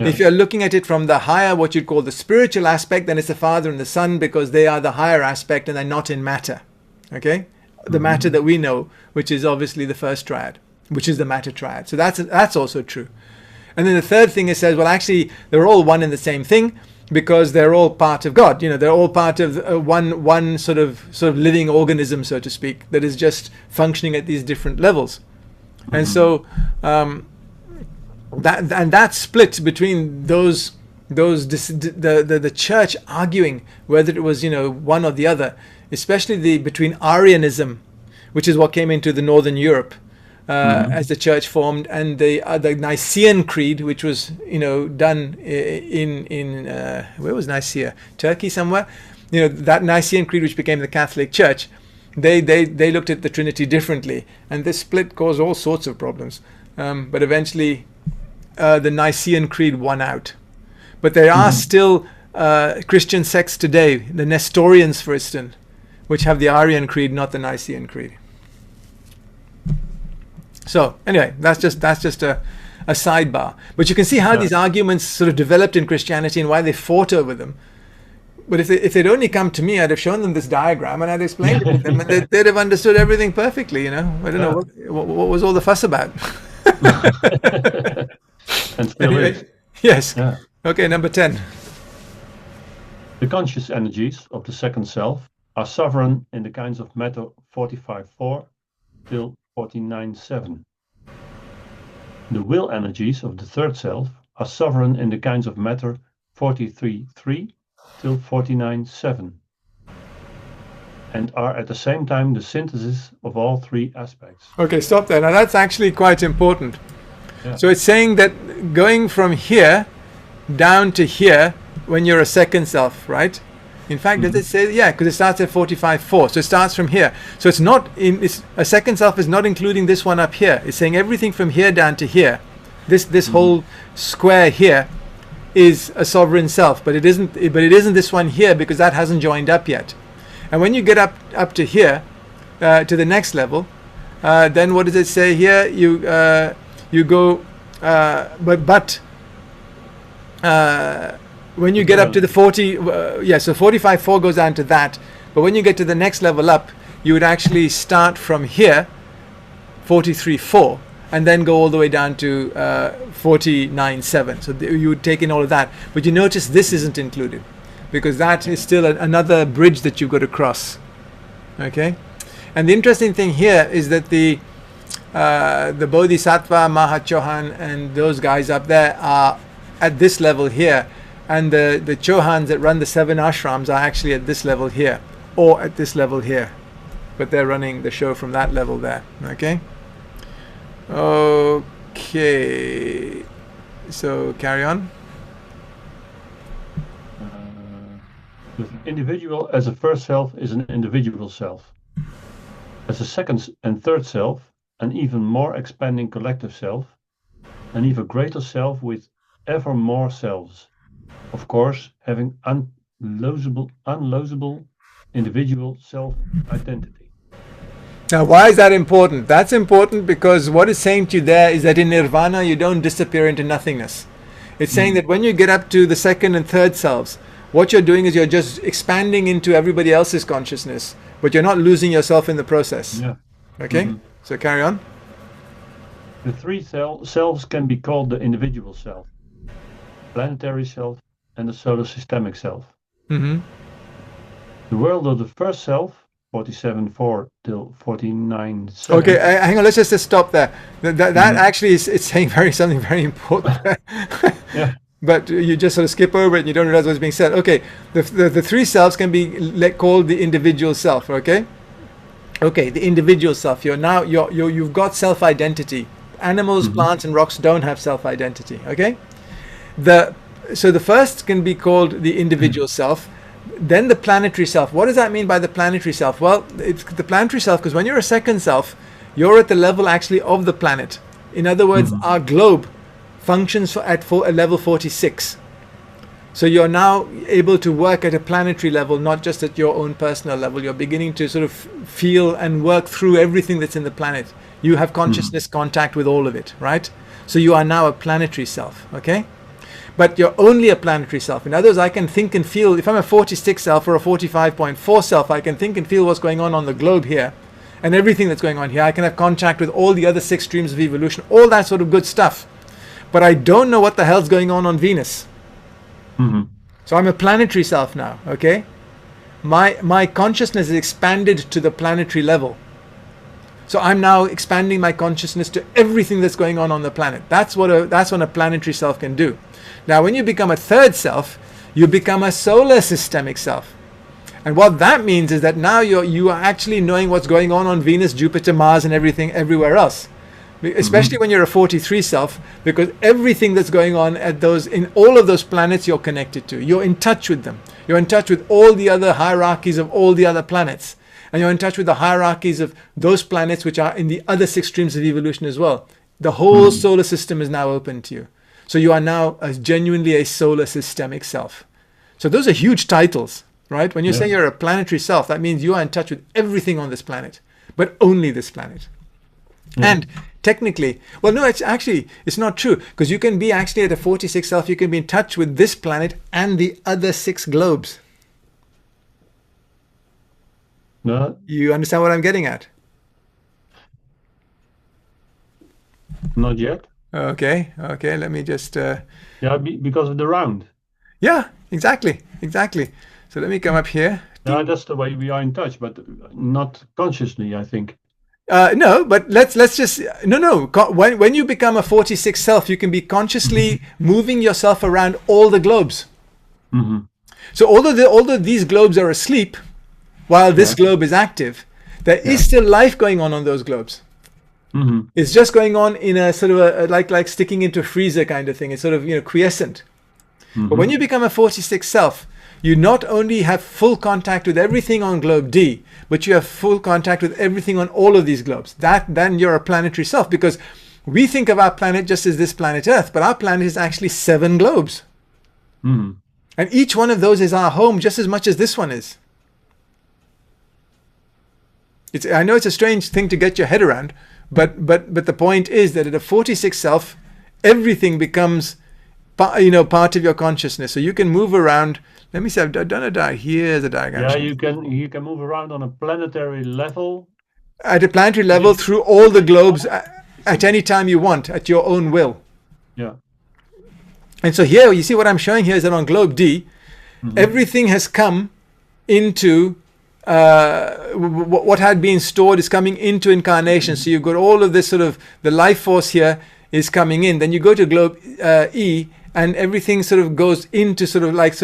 Yeah. If you're looking at it from the higher, what you'd call the spiritual aspect, then it's the Father and the Son, because they are the higher aspect and they're not in matter. Okay? The matter that we know, which is obviously the first triad, which is the matter triad. So that's also true. And then the third thing it says, well, actually, they're all one and the same thing, because they're all part of God. They're all part of one sort of living organism, so to speak, that is just functioning at these different levels. And so that split between the church arguing whether it was one or the other, especially between Arianism, which is what came into the Northern Europe as the church formed, and the Nicene Creed, which was done in where was Nicaea? Turkey somewhere. That Nicene Creed, which became the Catholic Church, they looked at the Trinity differently, and this split caused all sorts of problems. But eventually, the Nicene Creed won out. But there are still Christian sects today, the Nestorians, for instance, which have the Arian Creed, not the Nicene Creed. So anyway, that's just a sidebar. But you can see how these arguments sort of developed in Christianity and why they fought over them. But if they'd only come to me, I'd have shown them this diagram and I'd explained it to them, and they'd have understood everything perfectly. I don't know what was all the fuss about. And still is. Yes. Yeah. Okay, number 10. The conscious energies of the second self are sovereign in the kinds of matter 45.4 till 49.7. The will energies of the third self are sovereign in the kinds of matter 43.3 till 49.7, and are at the same time the synthesis of all three aspects. Okay, stop there. Now that's actually quite important. Yeah. So it's saying that going from here down to here when you're a second self, right? In fact, does it say, yeah, because it starts at 45.4, so it starts from here. So it's not a second self is not including this one up here. It's saying everything from here down to here. This whole square here is a sovereign self, but it isn't this one here, because that hasn't joined up yet. And when you get up to here, to the next level, then what does it say here? You go, when you get up to the 40, so 45.4 goes down to that. But when you get to the next level up, you would actually start from here, 43.4, and then go all the way down to 49.7. So you would take in all of that. But you notice this isn't included, because that is still another bridge that you've got to cross. Okay, and the interesting thing here is that the Bodhisattva, Mahachohan, and those guys up there are at this level here, and the Chohans that run the 7 ashrams are actually at this level here, or at this level here, but they're running the show from that level there. Okay. Okay. So carry on. The individual as a first self is an individual self. As a second and third self, an even more expanding collective self, an even greater self with ever more selves. Of course, having unlosable individual self-identity. Now, why is that important? That's important because what it's saying to you there is that in nirvana, you don't disappear into nothingness. It's saying that when you get up to the second and third selves, what you're doing is you're just expanding into everybody else's consciousness, but you're not losing yourself in the process. Yeah. Okay? So carry on. The three selves can be called the individual self, planetary self, and the solar systemic self. The world of the first self, 47.4 till 49.7. Okay, hang on. Let's just stop there. That actually is saying something very important. Yeah. But you just sort of skip over it and you don't realize what's being said. Okay, the three selves can be called the individual self. Okay. Okay, the individual self. You've got self-identity. Animals, plants, and rocks don't have self-identity. Okay. So the first can be called the individual self. Then the planetary self. What does that mean by the planetary self? Well, it's the planetary self because when you're a second self, you're at the level actually of the planet. In other words, our globe functions at level 46. So you're now able to work at a planetary level, not just at your own personal level. You're beginning to sort of feel and work through everything that's in the planet. You have consciousness contact with all of it, right? So you are now a planetary self, okay? But you're only a planetary self. In other words, I can think and feel, if I'm a 46 self or a 45.4 self, I can think and feel what's going on the globe here and everything that's going on here. I can have contact with all the other 6 streams of evolution, all that sort of good stuff. But I don't know what the hell's going on Venus. So I'm a planetary self now, okay? My consciousness is expanded to the planetary level. So I'm now expanding my consciousness to everything that's going on the planet. That's what a planetary self can do. Now, when you become a third self, you become a solar systemic self. And what that means is that now you are actually knowing what's going on Venus, Jupiter, Mars, and everything everywhere else. Especially when you're a 43 self, because everything that's going on in all of those planets you're connected to. You're in touch with them. You're in touch with all the other hierarchies of all the other planets. And you're in touch with the hierarchies of those planets which are in the other 6 streams of evolution as well. The whole solar system is now open to you. So you are now genuinely a solar systemic self. So those are huge titles, right? When you say you're a planetary self, that means you are in touch with everything on this planet, but only this planet. And technically, well, no, it's not true, because you can be actually at a 46 self, you can be in touch with this planet and the other 6 globes. No. You understand what I'm getting at? Not yet. Okay, let me just... Yeah, because of the round. Yeah, exactly. So let me come up here. No, that's the way we are in touch, but not consciously, I think. No, but let's just... No. When you become a 46 self, you can be consciously moving yourself around all the globes. So although these globes are asleep, while this globe is active, there is still life going on those globes. It's just going on in a sort of like sticking into a freezer kind of thing. It's sort of quiescent. But when you become a 46 self, you not only have full contact with everything on globe D, but you have full contact with everything on all of these globes. Then you're a planetary self, because we think of our planet just as this planet Earth, but our planet is actually 7 globes. And each one of those is our home just as much as this one is. I know it's a strange thing to get your head around, but the point is that at a 46 self, everything becomes part of your consciousness. So you can move around. Let me see, I've done a diagram. Here's a diagram. Yeah, you can move around on a planetary level. At a planetary level through all the globes at any time you want, at your own will. Yeah. And so here, you see what I'm showing here is that on globe D, Everything has come into what had been stored is coming into incarnation. So you've got all of this sort of, the life force here is coming in. Then you go to globe E, and everything sort of goes into sort of like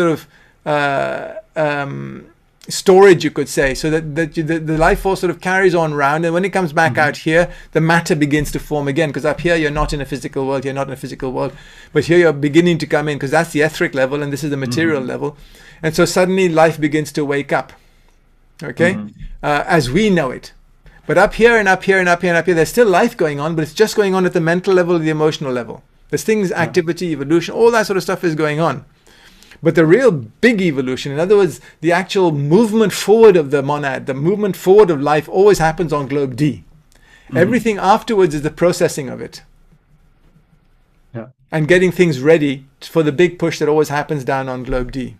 storage, you could say, so that the life force sort of carries on round, and when it comes back out here, the matter begins to form again, because up here you're not in a physical world, but here you're beginning to come in, because that's the etheric level and this is the material level, and so suddenly life begins to wake up, okay, as we know it. But up here and up here and up here and up here, there's still life going on, but it's just going on at the mental level, the emotional level. There's things, activity, evolution, all that sort of stuff is going on. But the real big evolution, in other words, the actual movement forward of the monad, the movement forward of life always happens on globe D. Everything afterwards is the processing of it. And getting things ready for the big push that always happens down on globe D.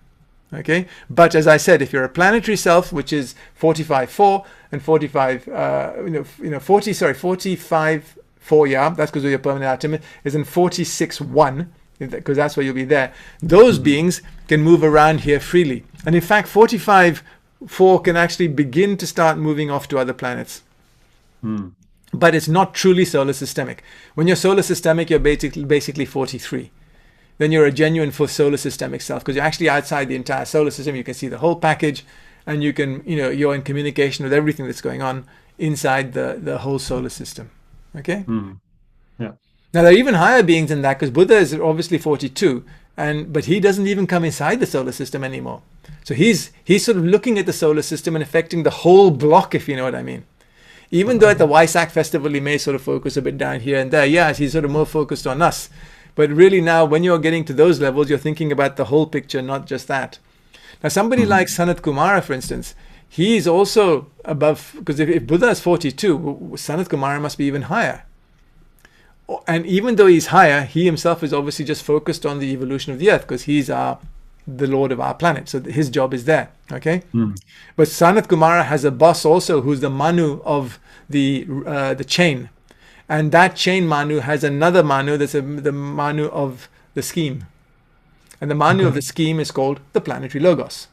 Okay? But as I said, if you're a planetary self, which is 45-4 and 45-4, yeah, that's because of your permanent atom, is in 46-1. Because that's where you'll be there. Those beings can move around here freely. And in fact, 45-4 can actually begin to start moving off to other planets. But it's not truly solar systemic. When you're solar systemic, you're basically 43. Then you're a genuine full solar systemic self, because you're actually outside the entire solar system. You can see the whole package, and you can, you're in communication with everything that's going on inside the whole solar system. Okay? Yeah. Now, there are even higher beings than that, because Buddha is obviously 42, but he doesn't even come inside the solar system anymore. So he's sort of looking at the solar system and affecting the whole block, if you know what I mean. Even though at the Waisak festival he may sort of focus a bit down here and there, yes, he's sort of more focused on us. But really now, when you're getting to those levels, you're thinking about the whole picture, not just that. Now, somebody like Sanat Kumara, for instance, he's also above, because if Buddha is 42, Sanat Kumara must be even higher. And even though he's higher, he himself is obviously just focused on the evolution of the earth, because he's the lord of our planet. So his job is there. Okay. But Sanat Kumara has a boss also, who's the Manu of the chain. And that chain Manu has another Manu that's the Manu of the scheme. And the Manu of the scheme is called the planetary logos.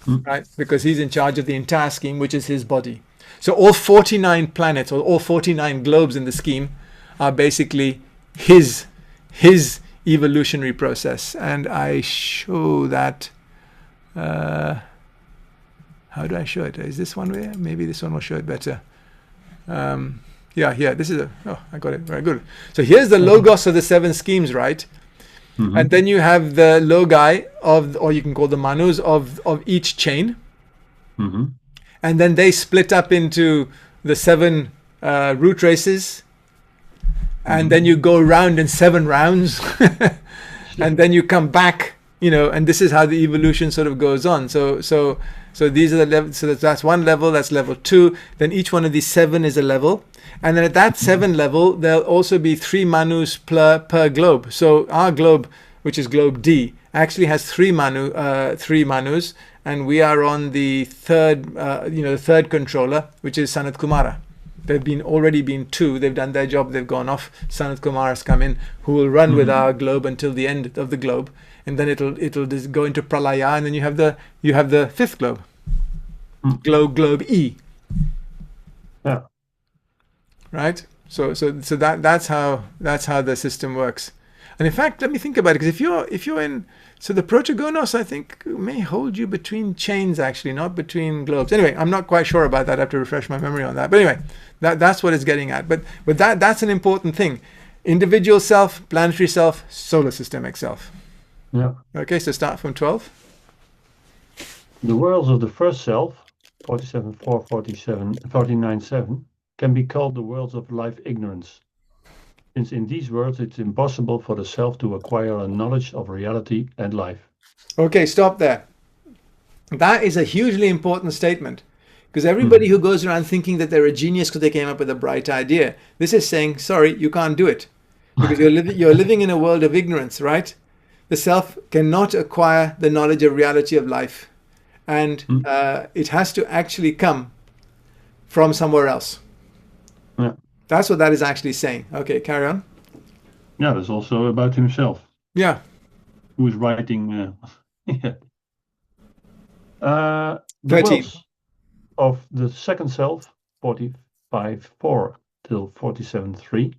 Right? Because he's in charge of the entire scheme, which is his body. So all 49 planets, or all 49 globes in the scheme, are basically his evolutionary process. And I show that. How do I show it? Is this one way? Maybe this one will show it better. Yeah, this is I got it. Very good. So here's the logos of the 7 schemes, right? And then you have the logi or you can call the manus of each chain. And then they split up into the 7 root races. And then you go around in 7 rounds. And then you come back, and this is how the evolution sort of goes on. So these are the levels. So that's one level, that's level 2. Then each one of these 7 is a level. And then at that 7 level, there'll also be 3 manus per globe. So our globe, which is globe D, actually has 3 manus. And we are on the third, the third controller, which is Sanat Kumara. They've already been 2. They've done their job. They've gone off. Sanat Kumara's come in, who will run with our globe until the end of the globe, and then it'll just go into Pralaya, and then you have the 5th globe, globe E. Yeah. Right. So that's how the system works. And in fact, let me think about it, because if you're in, so the Protagonos, I think, may hold you between chains, actually, not between globes. Anyway, I'm not quite sure about that. I have to refresh my memory on that. But anyway, that's what it's getting at. But that's an important thing. Individual self, planetary self, solar systemic self. Yeah. Okay, so start from 12. The worlds of the first self, 47-4, 49-7, can be called the worlds of life ignorance. Since in these worlds it's impossible for the self to acquire a knowledge of reality and life. Okay, stop there. That is a hugely important statement, because everybody who goes around thinking that they're a genius because they came up with a bright idea, this is saying, sorry, you can't do it, because you're living in a world of ignorance, right? The self cannot acquire the knowledge of reality of life, and it has to actually come from somewhere else. Yeah. That's what that is actually saying. Okay, carry on. Yeah, that's also about himself. Yeah. who is writing. Yeah. The 13. worlds of the second self, 45.4 till 47.3,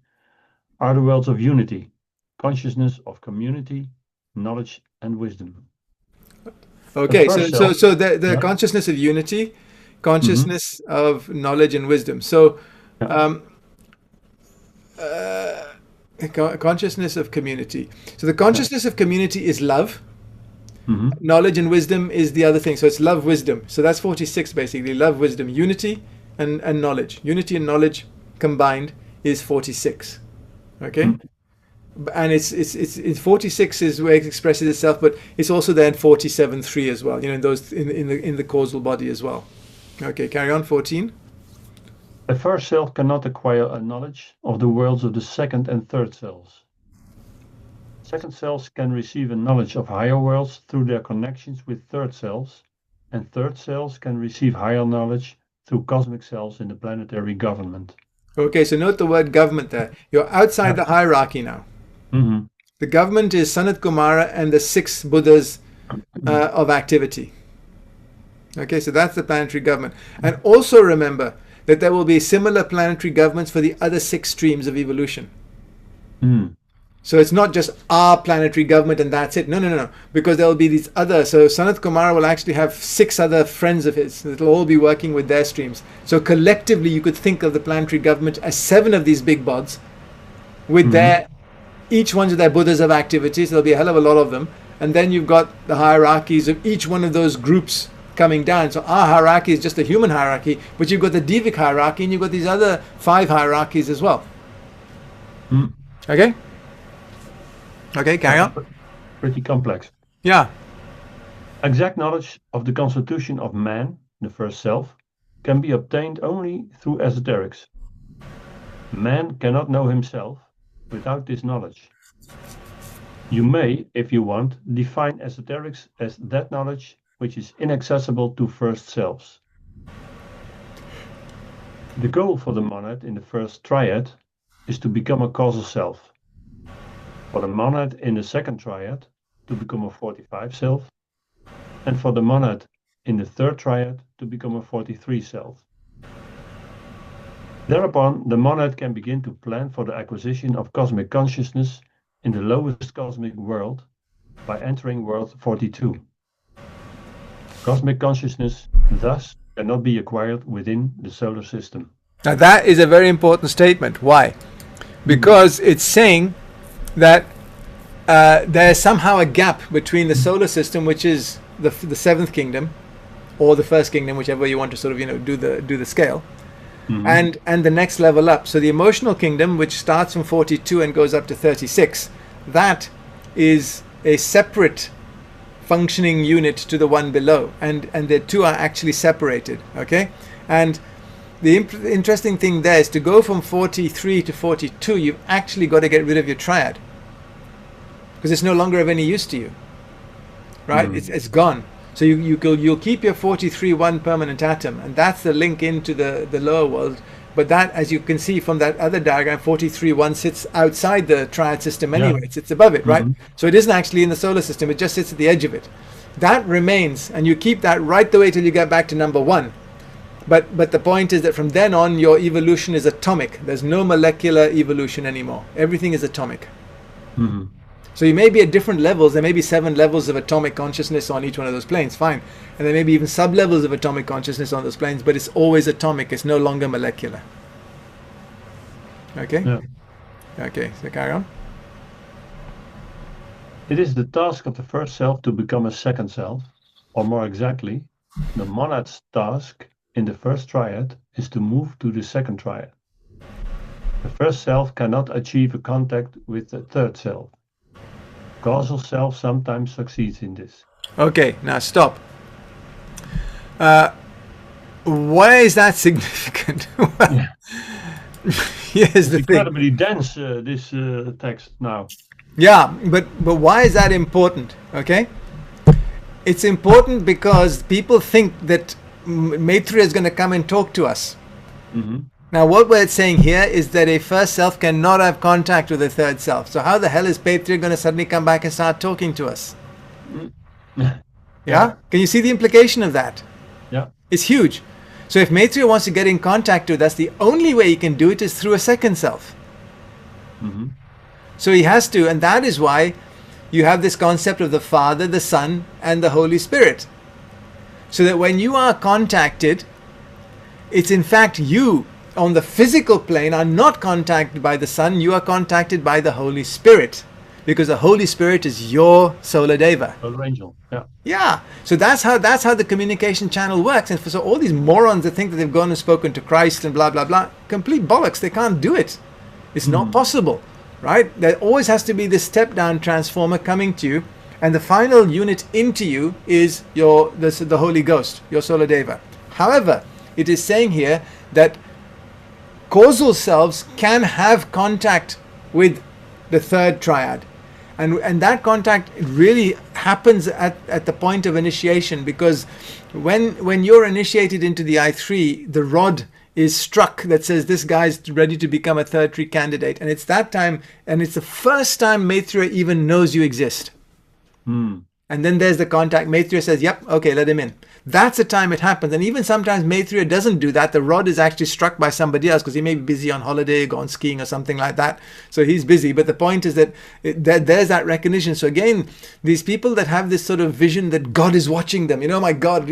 are the worlds of unity, consciousness of community, knowledge and wisdom. Okay, The first so self- the Yeah. consciousness of unity, consciousness of knowledge and wisdom. So, Yeah. consciousness of community. So the consciousness of community is love. Mhm. Knowledge and wisdom is the other thing. So it's love, wisdom. So that's 46 basically. Love, wisdom, unity, and knowledge. Unity and knowledge combined is 46. Okay. Mhm. And it's 46 is where it expresses itself, but it's also there in 47.3 as well. You know, in those in the causal body as well. Okay, carry on. 14. The first self cannot acquire a knowledge of the worlds of the second and third selves. Second selves can receive a knowledge of higher worlds through their connections with third selves, and third selves can receive higher knowledge through cosmic selves in the planetary government. Okay, so note the word government there. You're outside the hierarchy now. Mm-hmm. The government is Sanat Kumara and the 6 Buddhas of activity. Okay, so that's the planetary government. And also remember that there will be similar planetary governments for the other 6 streams of evolution. Mm. So it's not just our planetary government and that's it. No. Because there will be these other. So Sanat Kumara will actually have 6 other friends of his that will all be working with their streams. So collectively, you could think of the planetary government as 7 of these big bods with their, each one's of their Buddhas of activities. There'll be a hell of a lot of them. And then you've got the hierarchies of each one of those groups coming down. So our hierarchy is just a human hierarchy, but you've got the Divic hierarchy and you've got these other 5 hierarchies as well. Mm. Okay? Okay, carry on. Pretty complex. Yeah. Exact knowledge of the constitution of man, the first self, can be obtained only through esoterics. Man cannot know himself without this knowledge. You may, if you want, define esoterics as that knowledge which is inaccessible to first selves. The goal for the monad in the first triad is to become a causal self. For the monad in the second triad, to become a 45 self, and for the monad in the third triad, to become a 43 self. Thereupon, the monad can begin to plan for the acquisition of cosmic consciousness in the lowest cosmic world by entering world 42. Cosmic consciousness, thus, cannot be acquired within the solar system. Now that is a very important statement. Why? Because it's saying that there's somehow a gap between the solar system, which is the 7th kingdom, or the 1st kingdom, whichever you want to sort of do the scale, and the next level up. So the emotional kingdom, which starts from 42 and goes up to 36, that is a separate functioning unit to the one below, and the two are actually separated. Okay, and the interesting thing there is to go from 43 to 42, you've actually got to get rid of your triad, because it's no longer of any use to you, right? It's gone. So you'll keep your 43 one permanent atom, and that's the link into the lower world. But that, as you can see from that other diagram, 43 one sits outside the triad system anyway. It sits above it, right? So it isn't actually in the solar system. It just sits at the edge of it. That remains, and you keep that right the way till you get back to number 1. But the point is that from then on, your evolution is atomic. There's no molecular evolution anymore. Everything is atomic. So you may be at different levels. There may be 7 levels of atomic consciousness on each one of those planes, fine. And there may be even sub-levels of atomic consciousness on those planes, but it's always atomic. It's no longer molecular. Okay? Yeah. Okay, so carry on. It is the task of the first self to become a second self, or more exactly, the monad's task in the first triad is to move to the second triad. The first self cannot achieve a contact with the third self. Causal self sometimes succeeds in this. Okay, now stop. Why is that significant? Well, here's the thing. Incredibly dense, this text now. Yeah, but why is that important? Okay, it's important because people think that Maitreya is going to come and talk to us. Now, what we're saying here is that a first self cannot have contact with a third self. So how the hell is Paitria going to suddenly come back and start talking to us? Yeah? Can you see the implication of that? Yeah. It's huge. So if Maitreya wants to get in contact with us, the only way he can do it is through a second self. Mm-hmm. So he has to, and that is why you have this concept of the Father, the Son, and the Holy Spirit. So that when you are contacted, it's in fact you on the physical plane are not contacted by the Son, you are contacted by the Holy Spirit. Because the Holy Spirit is your Solar Deva. Solar angel, yeah. Yeah. So that's how the communication channel works. And so all these morons that think that they've gone and spoken to Christ and blah, blah, blah, complete bollocks. They can't do it. It's not possible, right? There always has to be this step-down transformer coming to you. And the final unit into you is the Holy Ghost, your Solar Deva. However, it is saying here that causal selves can have contact with the third triad. And that contact really happens at the point of initiation, because when you're initiated into the I3, the rod is struck that says this guy's ready to become a third tree candidate. And it's that time, and it's the first time Maitreya even knows you exist. And then there's the contact. Maitreya says, yep, okay, let him in. That's the time it happens. And even sometimes Maitreya doesn't do that. The rod is actually struck by somebody else because he may be busy on holiday, gone skiing or something like that. So he's busy. But the point is that there's that recognition. So again, these people that have this sort of vision that God is watching them, my God,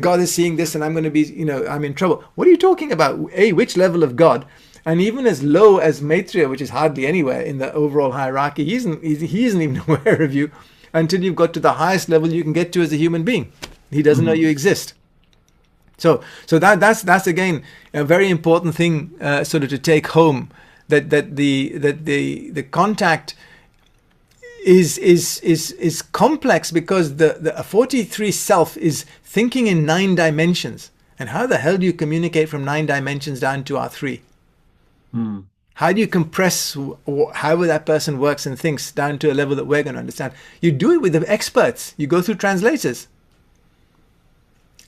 God is seeing this and I'm going to be, I'm in trouble. What are you talking about? Which level of God? And even as low as Maitreya, which is hardly anywhere in the overall hierarchy, he isn't even aware of you until you've got to the highest level you can get to as a human being. He doesn't know you exist. So that's again a very important thing, sort of to take home, that the contact is complex, because the 43 self is thinking in 9 dimensions. And how the hell do you communicate from 9 dimensions down to R3? How do you compress how that person works and thinks down to a level that we're going to understand? You do it with the experts. You go through translators.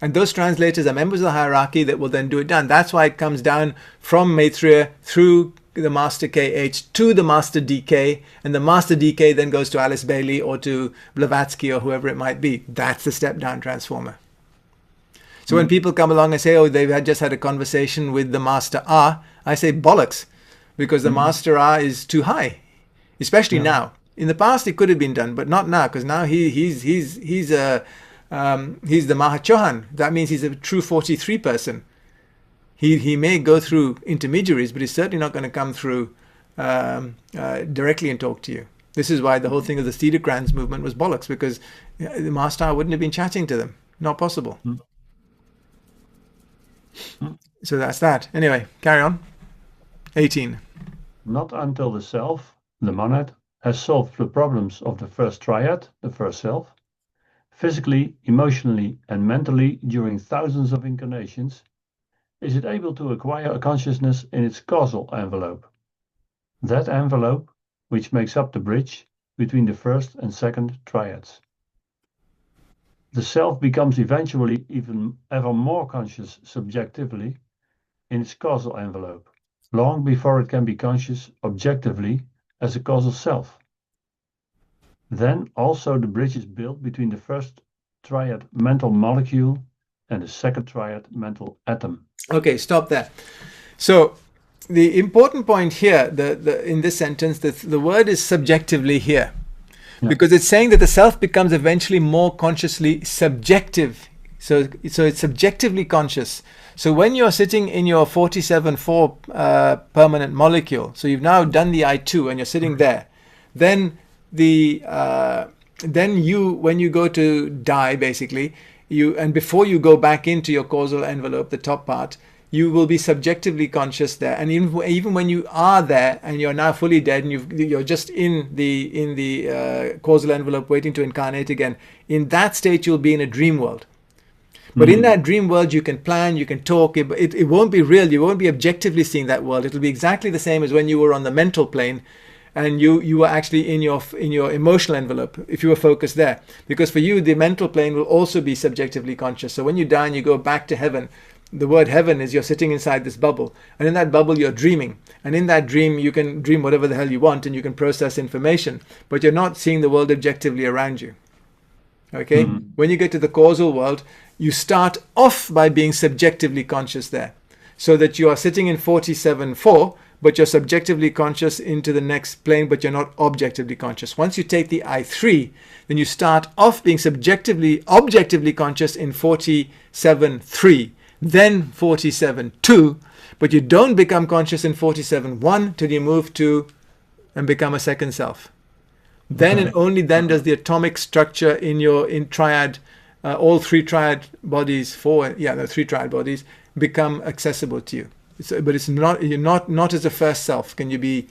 And those translators are members of the hierarchy that will then do it down. That's why it comes down from Maitreya through the Master KH to the Master DK. And the Master DK then goes to Alice Bailey or to Blavatsky or whoever it might be. That's the step-down transformer. So when people come along and say, oh, they've just had a conversation with the Master R, I say bollocks. Because the Master R is too high, especially now. In the past, it could have been done, but not now, because now he's the Mahachohan. That means he's a true 43 person. He may go through intermediaries, but he's certainly not going to come through directly and talk to you. This is why the whole thing of the Steedecrans movement was bollocks, because the Master R wouldn't have been chatting to them. Not possible. So that's that. Anyway, carry on. 18. Not until the self, the monad, has solved the problems of the first triad, the first self, physically, emotionally, and mentally during thousands of incarnations, is it able to acquire a consciousness in its causal envelope. That envelope, which makes up the bridge between the first and second triads. The self becomes eventually even ever more conscious subjectively in its causal envelope, long before it can be conscious objectively as a causal self. Then also the bridge is built between the first triad mental molecule and the second triad mental atom. Okay, stop there. So the important point here, in this sentence, the word is subjectively here. Because it's saying that the self becomes eventually more consciously subjective. So it's subjectively conscious. So when you're sitting in your 47.4 permanent molecule, so you've now done the I2 and you're sitting there, then when you go to die, basically, and before you go back into your causal envelope, the top part, you will be subjectively conscious there. And even when you are there and you're now fully dead and you're just in the causal envelope waiting to incarnate again, in that state you'll be in a dream world. But in that dream world, you can plan, you can talk. It won't be real. You won't be objectively seeing that world. It'll be exactly the same as when you were on the mental plane, and you were actually in your emotional envelope if you were focused there. Because for you, the mental plane will also be subjectively conscious. So when you die and you go back to heaven, the word heaven is you're sitting inside this bubble, and in that bubble you're dreaming, and in that dream you can dream whatever the hell you want and you can process information, but you're not seeing the world objectively around you. Okay? When you get to the causal world, you start off by being subjectively conscious there, so that you are sitting in 47.4, but you're subjectively conscious into the next plane, but you're not objectively conscious. Once you take the I3, then you start off being objectively conscious in 47.3, then 47.2, but you don't become conscious in 47.1 till you move to and become a second self. Then and only then does the atomic structure in triad, all three triad bodies, three triad bodies, become accessible to you. But it's not, you're not as a first self can you be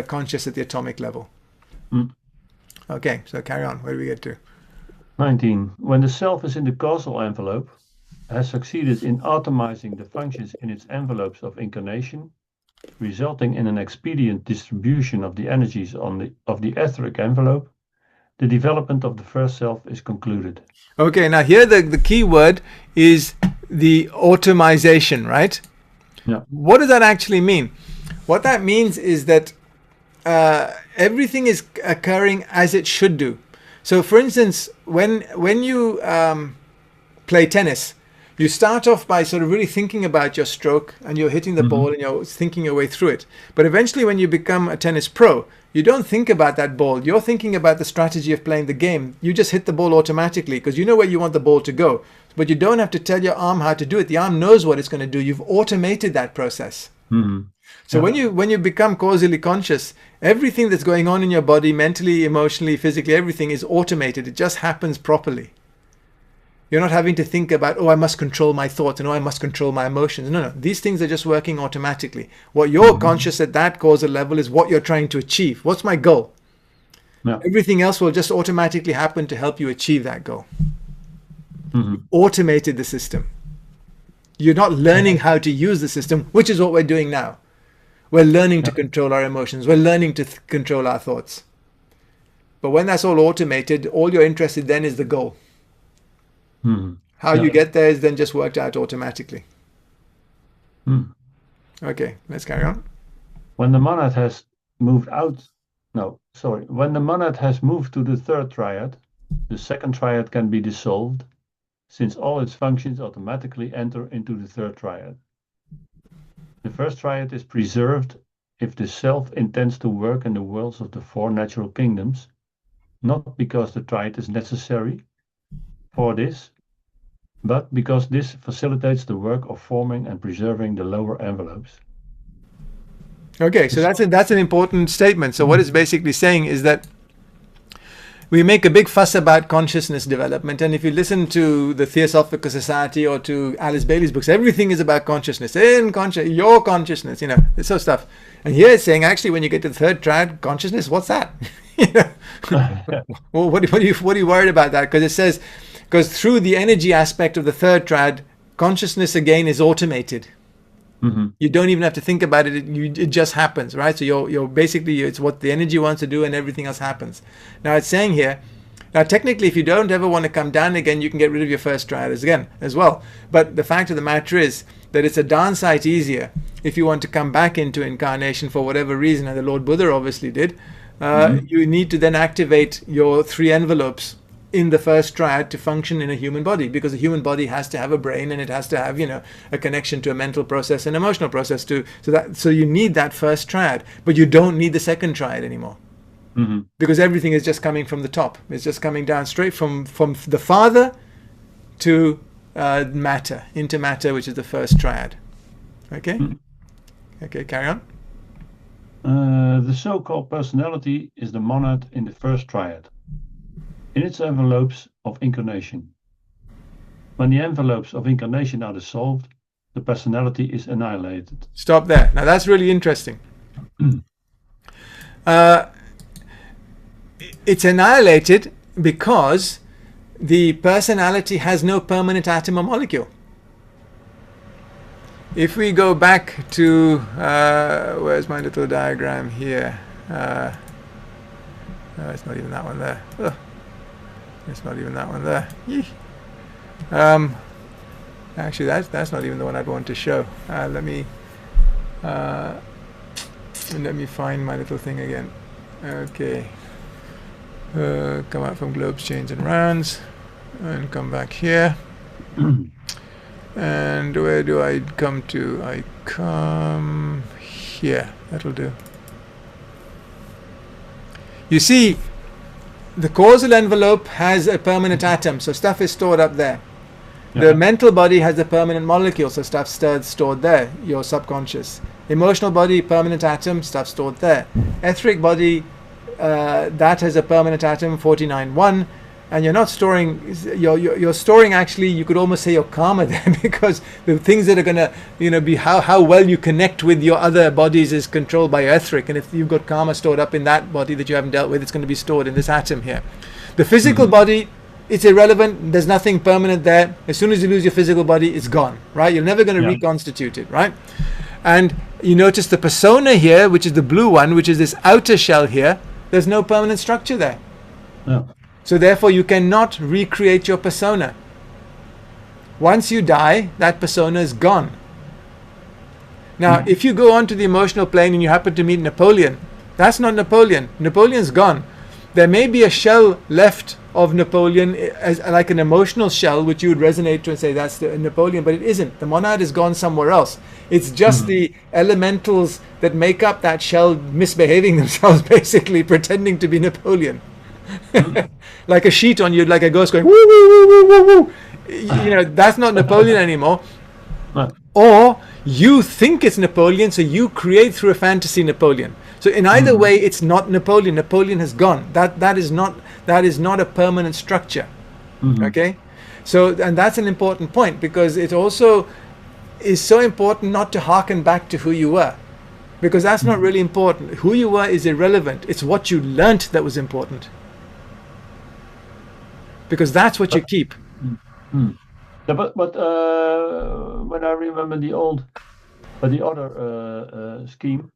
conscious at the atomic level. Okay, so carry on. Where do we get to? 19. When the self is in the causal envelope, has succeeded in atomizing the functions in its envelopes of incarnation, resulting in an expedient distribution of the energies of the etheric envelope, the development of the first self is concluded. Okay, now here the key word is the atomization, right? Yeah. What does that actually mean? What that means is that everything is occurring as it should do. So, for instance, when you play tennis, you start off by sort of really thinking about your stroke, and you're hitting the ball and you're thinking your way through it. But eventually when you become a tennis pro, you don't think about that ball. You're thinking about the strategy of playing the game. You just hit the ball automatically because you know where you want the ball to go. But you don't have to tell your arm how to do it. The arm knows what it's going to do. You've automated that process. So when you become causally conscious, everything that's going on in your body, mentally, emotionally, physically, everything is automated. It just happens properly. You're not having to think about, I must control my thoughts, and I must control my emotions. No. These things are just working automatically. What you're conscious at that causal level is what you're trying to achieve. What's my goal? Yeah. Everything else will just automatically happen to help you achieve that goal. Automated the system. You're not learning how to use the system, which is what we're doing now. We're learning to control our emotions. We're learning to control our thoughts. But when that's all automated, all you're interested then is the goal. How you get there is then just worked out automatically. Okay, let's carry on. When the monad has moved when the monad has moved to the third triad, the second triad can be dissolved, since all its functions automatically enter into the third triad. The first triad is preserved if the self intends to work in the worlds of the four natural kingdoms, not because the triad is necessary for this, but because this facilitates the work of forming and preserving the lower envelopes. Okay, so that's an important statement. So what it's basically saying is that we make a big fuss about consciousness development, and if you listen to the Theosophical Society or to Alice Bailey's books, everything is about consciousness, your consciousness, this sort of stuff. And here it's saying, actually, when you get to the third triad, consciousness, what's that? Well, what are you worried about that? Because it says, because through the energy aspect of the third triad, consciousness again is automated. You don't even have to think about it. It just happens, right? So you're basically, it's what the energy wants to do and everything else happens. Now it's saying here, now technically if you don't ever want to come down again, you can get rid of your first triad again as well. But the fact of the matter is that it's a darn sight easier if you want to come back into incarnation for whatever reason, and the Lord Buddha obviously did. You need to then activate your three envelopes in the first triad to function in a human body, because a human body has to have a brain, and it has to have a connection to a mental process and emotional process too. So you need that first triad, but you don't need the second triad anymore, because everything is just coming from the top. It's just coming down straight from the father to matter, into matter, which is the first triad. Okay. Okay, carry on. The so-called personality is the monad in the first triad, in its envelopes of incarnation. When the envelopes of incarnation are dissolved, the personality is annihilated. Stop there. Now that's really interesting. It's annihilated because the personality has no permanent atom or molecule. If we go back to, where's my little diagram here? It's not even that one there. It's not even that one there. Actually, that's not even the one I'd want to show. Let me find my little thing again. Okay. Come out from globes, chains, and rounds, and come back here. And where do I come to? I come here. That'll do. You see, the causal envelope has a permanent atom, so stuff is stored up there. The mental body has a permanent molecule, so stuff stored there, your subconscious. Emotional body, permanent atom, stuff stored there. Etheric body, that has a permanent atom, 49.1, and you're not storing, you're storing actually, you could almost say your karma there, because the things that are going to, be how well you connect with your other bodies is controlled by your etheric, and if you've got karma stored up in that body that you haven't dealt with, it's going to be stored in this atom here. The physical body, it's irrelevant, there's nothing permanent there. As soon as you lose your physical body, it's gone, right? You're never going to reconstitute it, right? And you notice the persona here, which is the blue one, which is this outer shell here, there's no permanent structure there. No. So therefore you cannot recreate your persona. Once you die, that persona is gone. Now, if you go onto the emotional plane and you happen to meet Napoleon, that's not Napoleon. Napoleon's gone. There may be a shell left of Napoleon, as like an emotional shell, which you would resonate to and say that's the Napoleon, but it isn't. The monad is gone somewhere else. It's just the elementals that make up that shell misbehaving themselves, basically pretending to be Napoleon. Like a sheet on you, like a ghost going woo woo woo woo woo woo. That's not Napoleon anymore. Or you think it's Napoleon, so you create through a fantasy Napoleon. So in either way, it's not Napoleon. Napoleon has gone. That is not a permanent structure. Okay, so and that's an important point, because it also is so important not to harken back to who you were, because that's not really important. Who you were is irrelevant. It's what you learnt that was important, because that's what you keep. Yeah, but when I remember the other scheme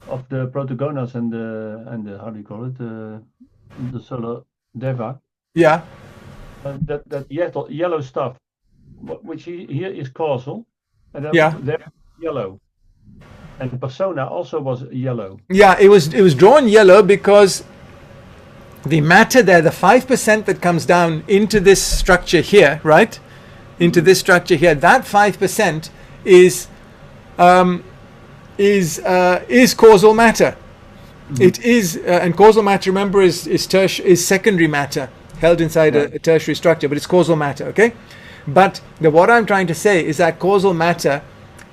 of the protagonas and the how do you call it, the solar deva. Yeah. That yellow stuff, which here is causal, and they're yellow, and the persona also was yellow. Yeah, it was drawn yellow because the matter there, the 5% that comes down into this structure here, right? Into this structure here, that 5% is causal matter. It is, and causal matter, remember, is secondary matter held inside a tertiary structure, but it's causal matter, okay? But what I'm trying to say is that causal matter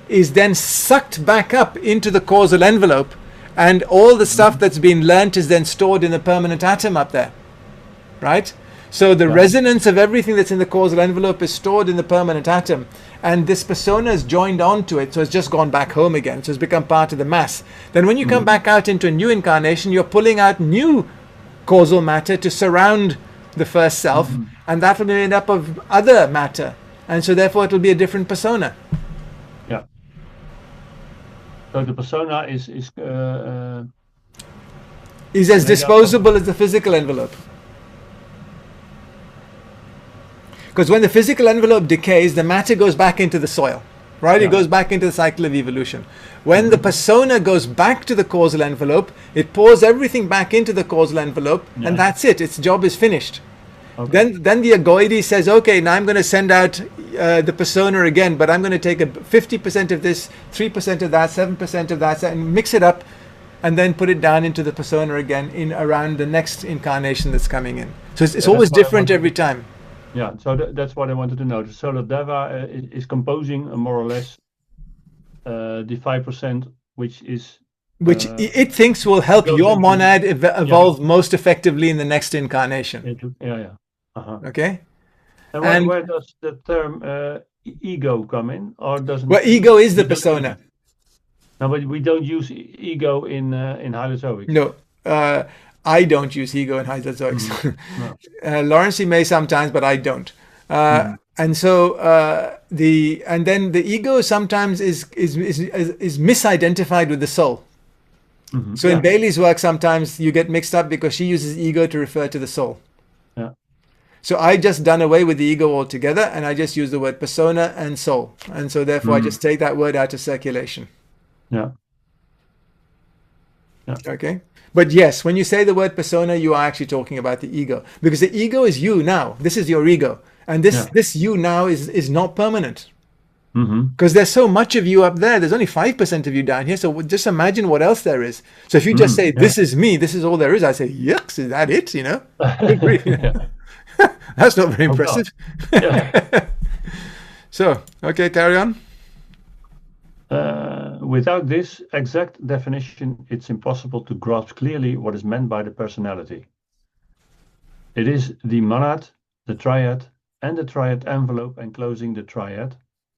is then sucked back up into the causal envelope, and all the stuff that's been learnt is then stored in the permanent atom up there, right? So the resonance of everything that's in the causal envelope is stored in the permanent atom, and this persona is joined onto it, so it's just gone back home again, so it's become part of the mass. Then when you come back out into a new incarnation, you're pulling out new causal matter to surround the first self, and that will be made up of other matter, and so therefore it will be a different persona. Yeah. So the persona is as disposable as the physical envelope. Because when the physical envelope decays, the matter goes back into the soil, right? It goes back into the cycle of evolution. When the persona goes back to the causal envelope, it pours everything back into the causal envelope, and that's it. Its job is finished. Okay. Then the agoidi says, okay, now I'm going to send out the persona again, but I'm going to take 50% of this, 3% of that, 7% of that, and mix it up, and then put it down into the persona again in around the next incarnation that's coming in. So it's always different every time. Yeah, so that's what I wanted to know. The solar deva is composing more or less the 5%, which it thinks will help your monad evolve most effectively in the next incarnation. Okay. And where does the term ego come in, or doesn't? Well, ego is the persona. No, but we don't use ego in Hylozoics. No. I don't use ego in Hylozoics. Lawrence may sometimes, but I don't. And so then the ego sometimes is misidentified with the soul. So in Bailey's work, sometimes you get mixed up because she uses ego to refer to the soul. So I just done away with the ego altogether, and I just use the word persona and soul. And so therefore I just take that word out of circulation. Yeah. Yeah. Okay. But yes, when you say the word persona, you are actually talking about the ego, because the ego is you now. This is your ego, and this you now is not permanent, because there's so much of you up there. There's only 5% of you down here. So just imagine what else there is. So if you just say this is me, this is all there is, I say yucks, is that it? You know, good grief. That's not very impressive. So okay, carry on. Without this exact definition, it's impossible to grasp clearly what is meant by the personality. It is the monad, the triad, and the triad envelope enclosing the triad,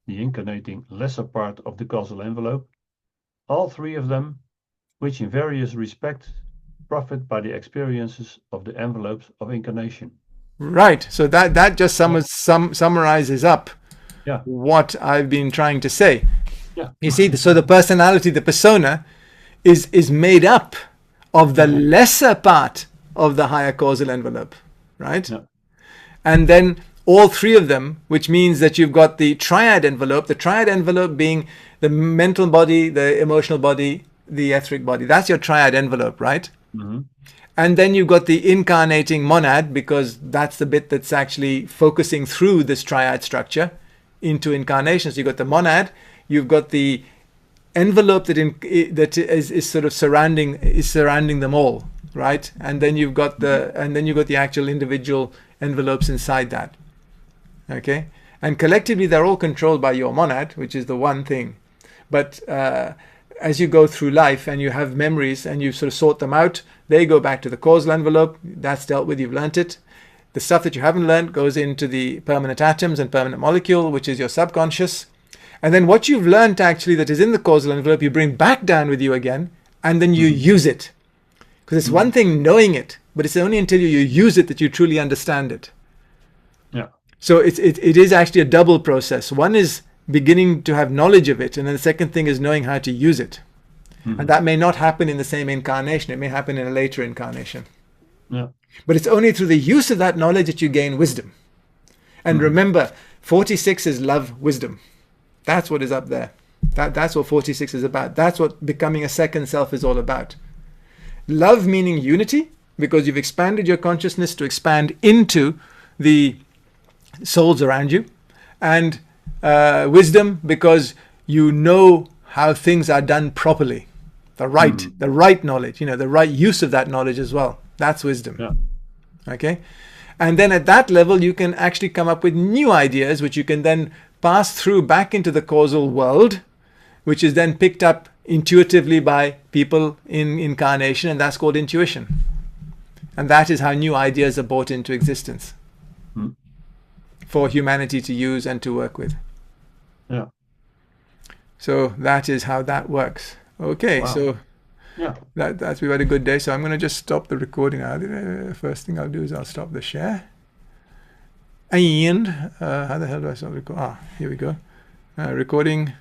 the incarnating lesser part of the causal envelope, all three of them, which in various respects profit by the experiences of the envelopes of incarnation. Right. So that just summarizes up what I've been trying to say. Yeah. You see, so the personality, the persona, is made up of the lesser part of the higher causal envelope, right? Yeah. And then all three of them, which means that you've got the triad envelope being the mental body, the emotional body, the etheric body. That's your triad envelope, right? And then you've got the incarnating monad, because that's the bit that's actually focusing through this triad structure into incarnation. So you've got the monad, you've got the envelope that is sort of surrounding them all, right? And then you've got the actual individual envelopes inside that. Okay, and collectively they're all controlled by your monad, which is the one thing. But as you go through life and you have memories and you sort of sort them out, they go back to the causal envelope. That's dealt with. You've learnt it. The stuff that you haven't learned goes into the permanent atoms and permanent molecule, which is your subconscious. And then what you've learned actually that is in the causal envelope, you bring back down with you again, and then you use it. Because it's one thing knowing it, but it's only until you use it that you truly understand it. Yeah. So it is actually a double process. One is beginning to have knowledge of it, and then the second thing is knowing how to use it. And that may not happen in the same incarnation. It may happen in a later incarnation. Yeah. But it's only through the use of that knowledge that you gain wisdom. And remember, 46 is love, wisdom. That's what is up there. That's what 46 is about. That's what becoming a second self is all about. Love meaning unity, because you've expanded your consciousness to expand into the souls around you. And wisdom, because you know how things are done properly. The right knowledge, the right use of that knowledge as well. That's wisdom. Yeah. Okay? And then at that level, you can actually come up with new ideas, which you can then pass through back into the causal world, which is then picked up intuitively by people in incarnation, and that's called intuition. And that is how new ideas are brought into existence for humanity to use and to work with. Yeah. So that is how that works. Okay, so we've had a good day. So I'm going to just stop the recording now. First thing I'll do is I'll stop the share. And how the hell do I stop recording? Here we go. Recording.